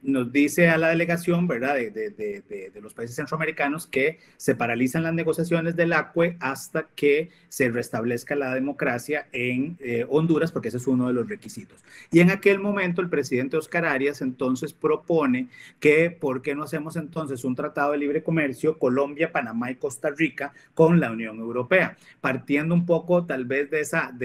B: nos dice a la delegación, ¿verdad?, de los países centroamericanos que se paralizan las negociaciones del ACUE hasta que se restablezca la democracia en Honduras, porque ese es uno de los requisitos. Y en aquel momento el presidente Oscar Arias entonces propone que, ¿por qué no hacemos entonces un tratado de libre comercio Colombia, Panamá y Costa Rica con la Unión Europea? Partiendo un poco tal vez de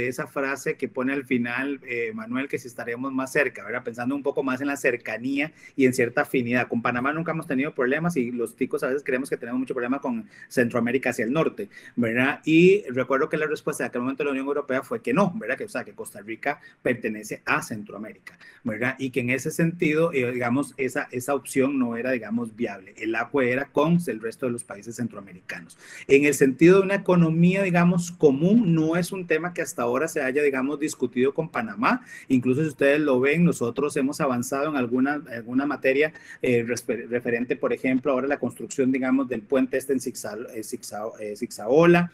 B: esa frase que pone al final Manuel, que si estaremos más cerca, ¿verdad? Pensando un poco más en la cercanía y en cierta afinidad. Con Panamá nunca hemos tenido problemas y los ticos a veces creemos que tenemos mucho problema con Centroamérica hacia el norte, ¿verdad? Y recuerdo que la respuesta de aquel momento de la Unión Europea fue que no, ¿verdad? O sea, que Costa Rica pertenece a Centroamérica, ¿verdad? Y que en ese sentido, digamos, esa opción no era, digamos, viable. El ACUE era con el resto de los países centroamericanos. En el sentido de una economía, digamos, común, no es un tema que hasta ahora se haya, digamos, discutido con Panamá. Incluso si ustedes lo ven, nosotros hemos avanzado en alguna materia referente, por ejemplo, ahora la construcción, digamos, del puente en Zigzaola,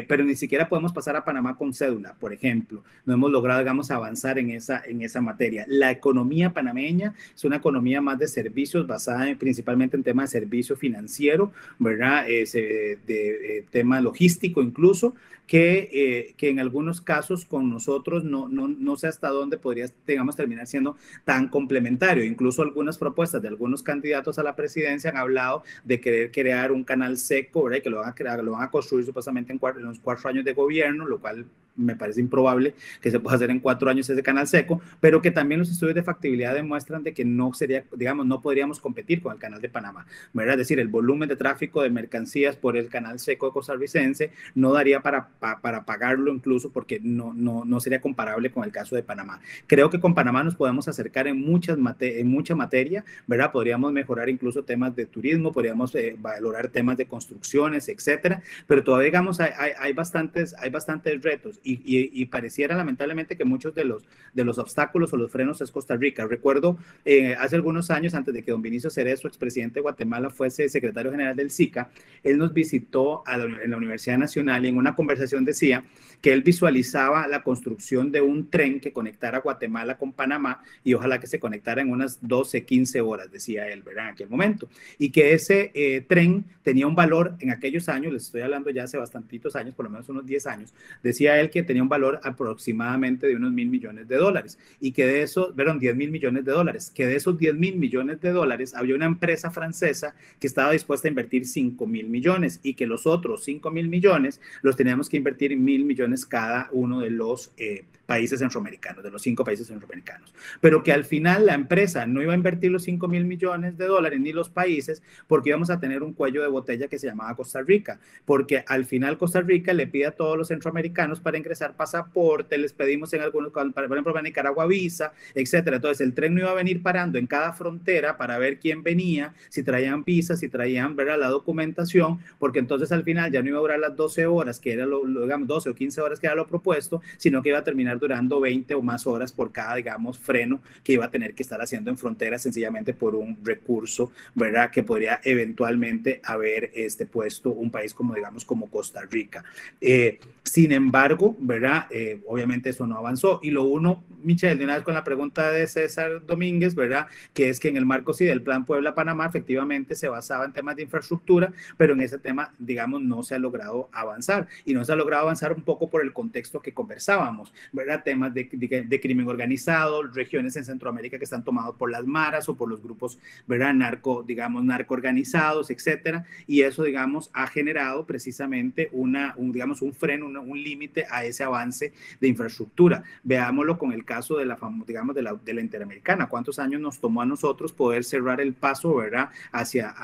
B: pero ni siquiera podemos pasar a Panamá con cédula, por ejemplo. No hemos logrado, digamos, avanzar en esa materia. La economía panameña es una economía más de servicios, basada principalmente en temas de servicio financiero, ¿verdad? De tema logístico incluso, que que en algunos casos con nosotros no sé hasta dónde podría, digamos, terminar siendo tan complementario. Incluso algunas propuestas de algunos candidatos a la presidencia han hablado de querer crear un canal seco, ¿verdad? Que lo van a crear, lo van a construir supuestamente en los 4 años de gobierno, lo cual me parece improbable que se pueda hacer en 4 años ese canal seco, pero que también los estudios de factibilidad demuestran de que no sería, digamos, no podríamos competir con el canal de Panamá, ¿verdad? Es decir, el volumen de tráfico de mercancías por el canal seco costarricense no daría para pagarlo incluso porque no sería comparable con el caso de Panamá. Creo que con Panamá nos podemos acercar en mucha materia, ¿verdad? Podríamos mejorar incluso temas de turismo, podríamos valorar temas de construcciones, etcétera, pero todavía, digamos, hay bastantes retos y pareciera lamentablemente que muchos de los obstáculos o los frenos es Costa Rica. Recuerdo hace algunos años, antes de que don Vinicio Cerezo, expresidente de Guatemala, fuese secretario general del SICA, él nos visitó en la Universidad Nacional y en una conversación decía que él visualizaba la construcción de un tren que conectara Guatemala con Panamá y ojalá que se conectara en unas 12, 15 horas, decía él, ¿verdad? En aquel momento. Y que ese tren tenía un valor en aquellos años, les estoy hablando ya hace bastantitos años, por lo menos unos 10 años, decía él que tenía un valor aproximadamente de unos $1.000 millones y que de esos, perdón, $10.000 millones, que de esos $10.000 millones había una empresa francesa que estaba dispuesta a invertir $5.000 millones y que los otros $5.000 millones los teníamos que invertir en $1.000 millones cada uno de los países centroamericanos, de los 5 países centroamericanos, pero que al final la empresa no iba a invertir los $5.000 millones ni los países porque íbamos a tener un cuello de botella que se llamaba Costa Rica, porque al final Costa Rica le pide a todos los centroamericanos para ingresar pasaporte, les pedimos en algunos, por ejemplo, para Nicaragua visa, etcétera. Entonces el tren no iba a venir parando en cada frontera para ver quién venía, si traían visa, si traían, ¿verdad?, la documentación, porque entonces al final ya no iba a durar las 12 horas, que era digamos, 12 o 15 horas que era lo propuesto, sino que iba a terminar durando 20 o más horas por cada, digamos, freno que iba a tener que estar haciendo en fronteras sencillamente por un recurso, ¿verdad?, que podría eventualmente haber puesto un país como, digamos, como Costa Rica. Sin embargo, ¿verdad? Obviamente eso no avanzó. Y lo uno, Michelle, de una vez con la pregunta de César Domínguez, ¿verdad? Que es que en el marco sí del Plan Puebla-Panamá efectivamente se basaba en temas de infraestructura, pero en ese tema, digamos, no se ha logrado avanzar. Y no se ha logrado avanzar un poco por el contexto que conversábamos, ¿verdad? Temas de crimen organizado, regiones en Centroamérica que están tomados por las maras o por los grupos, ¿verdad? Narco organizados, etcétera. Y eso, digamos, ha generado precisamente digamos, un freno, un límite a ese avance de infraestructura. Veámoslo con el caso de digamos, de la Interamericana. ¿Cuántos años nos tomó a nosotros poder cerrar el paso, ¿verdad?, hacia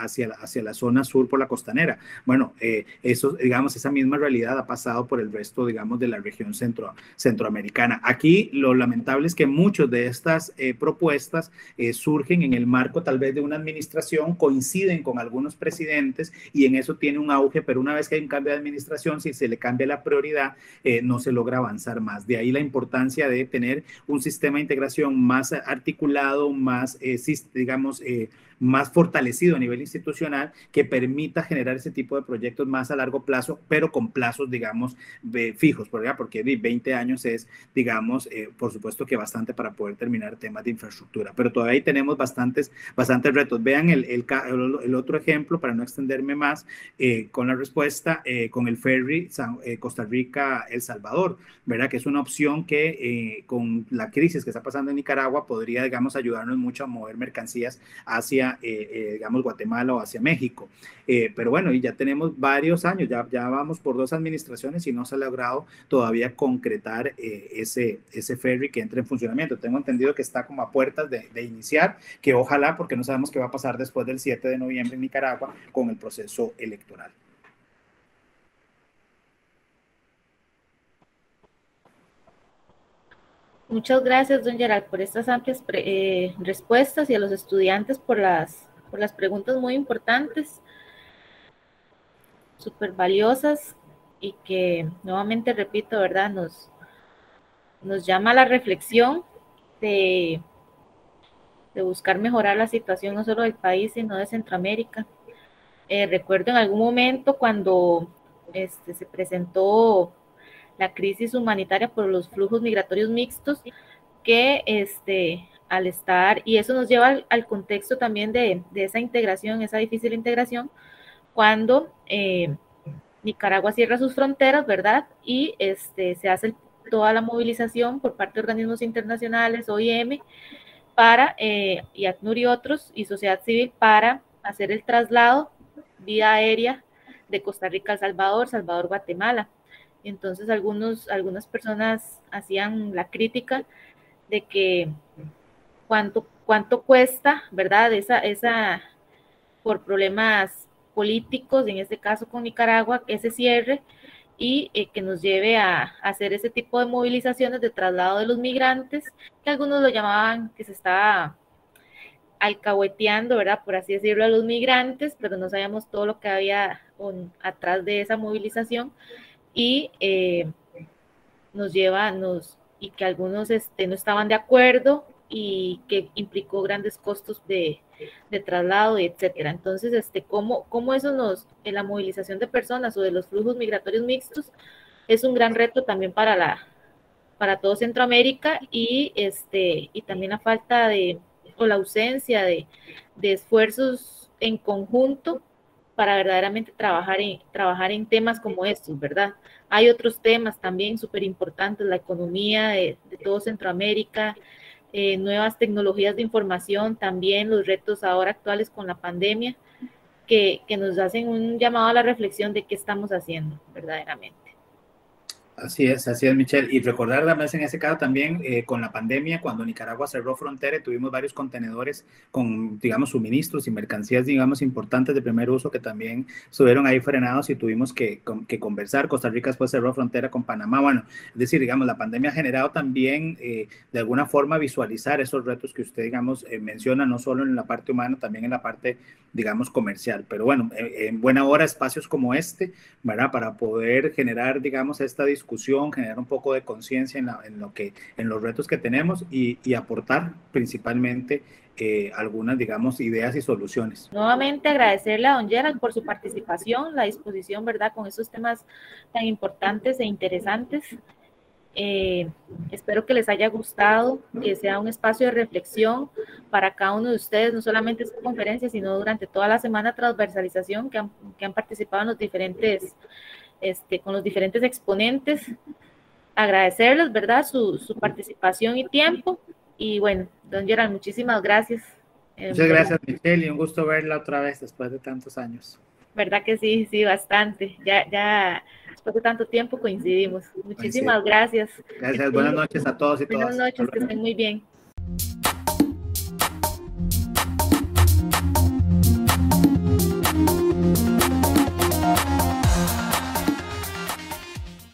B: la zona sur por la costanera? Bueno, eso, digamos, esa misma realidad ha pasado por el resto, digamos, de la región centroamericana. Aquí lo lamentable es que muchas de estas propuestas surgen en el marco tal vez de una administración, coinciden con algunos presidentes y en eso tiene un auge, pero una vez que hay un cambio de administración, si se le cambia la prioridad, no se logra avanzar más. De ahí la importancia de tener un sistema de integración más articulado, más, digamos, más fortalecido a nivel institucional que permita generar ese tipo de proyectos más a largo plazo, pero con plazos, digamos, fijos, ¿verdad? Porque 20 años es, digamos, por supuesto que bastante para poder terminar temas de infraestructura, pero todavía ahí tenemos bastantes retos. Vean el otro ejemplo, para no extenderme más, con la respuesta, con el ferry Costa Rica-El Salvador, ¿verdad? Que es una opción que con la crisis que está pasando en Nicaragua podría, digamos, ayudarnos mucho a mover mercancías hacia, digamos, Guatemala o hacia México. Pero bueno, y ya tenemos varios años, ya vamos por 2 administraciones y no se ha logrado todavía concretar ese ferry que entre en funcionamiento. Tengo entendido que está como a puertas de iniciar, que ojalá, porque no sabemos qué va a pasar después del 7 de noviembre en Nicaragua con el proceso electoral.
A: Muchas gracias, don Gerald, por estas amplias respuestas y a los estudiantes por las preguntas muy importantes, súper valiosas y que, nuevamente repito, ¿verdad?, nos llama a la reflexión de buscar mejorar la situación no solo del país, sino de Centroamérica. Recuerdo en algún momento cuando se presentó la crisis humanitaria por los flujos migratorios mixtos, que al estar, y eso nos lleva al contexto también de esa integración, esa difícil integración, cuando Nicaragua cierra sus fronteras, ¿verdad? Y se hace toda la movilización por parte de organismos internacionales, OIM, para, y ACNUR y otros, y sociedad civil, para hacer el traslado vía aérea de Costa Rica a Salvador, Salvador, Guatemala. Entonces algunas personas hacían la crítica de que cuánto cuesta, ¿verdad? Esa por problemas políticos, en este caso con Nicaragua, ese cierre, y que nos lleve a hacer ese tipo de movilizaciones de traslado de los migrantes, que algunos lo llamaban que se estaba alcahueteando, ¿verdad? Por así decirlo, a los migrantes, pero no sabíamos todo lo que había atrás de esa movilización, y y que algunos no estaban de acuerdo, y que implicó grandes costos de traslado, etcétera. Entonces, cómo eso en la movilización de personas o de los flujos migratorios mixtos es un gran reto también para todo Centroamérica, y también la falta o la ausencia de esfuerzos en conjunto para verdaderamente trabajar en temas como estos, ¿verdad? Hay otros temas también súper importantes, la economía de todo Centroamérica, nuevas tecnologías de información, también los retos ahora actuales con la pandemia, que nos hacen un llamado a la reflexión de qué estamos haciendo verdaderamente.
B: Así es, Michelle. Y recordar además en ese caso también con la pandemia, cuando Nicaragua cerró frontera, tuvimos varios contenedores con, digamos, suministros y mercancías, digamos, importantes de primer uso que también estuvieron ahí frenados y tuvimos que conversar. Costa Rica después cerró frontera con Panamá. Bueno, es decir, digamos, la pandemia ha generado también de alguna forma visualizar esos retos que usted, digamos, menciona, no solo en la parte humana, también en la parte, digamos, comercial. Pero bueno, en buena hora espacios como este, ¿verdad? Para poder generar, digamos, esta discusión, generar un poco de conciencia en los retos que tenemos y aportar principalmente algunas, digamos, ideas y soluciones.
A: Nuevamente agradecerle a don Gerald por su participación, la disposición, ¿verdad?, con esos temas tan importantes e interesantes. Espero que les haya gustado, que sea un espacio de reflexión para cada uno de ustedes, no solamente esta conferencia, sino durante toda la semana de transversalización que han participado en los diferentes, con los diferentes exponentes. Agradecerles, ¿verdad?, su participación y tiempo. Y bueno, don Gerald, muchísimas gracias.
B: Muchas gracias, Michelle, y un gusto verla otra vez después de tantos años.
A: ¿Verdad que sí? Sí, bastante. Ya después de tanto tiempo coincidimos. Muchísimas gracias.
B: Gracias, buenas noches a todos y todas.
A: Buenas noches, que estén muy bien.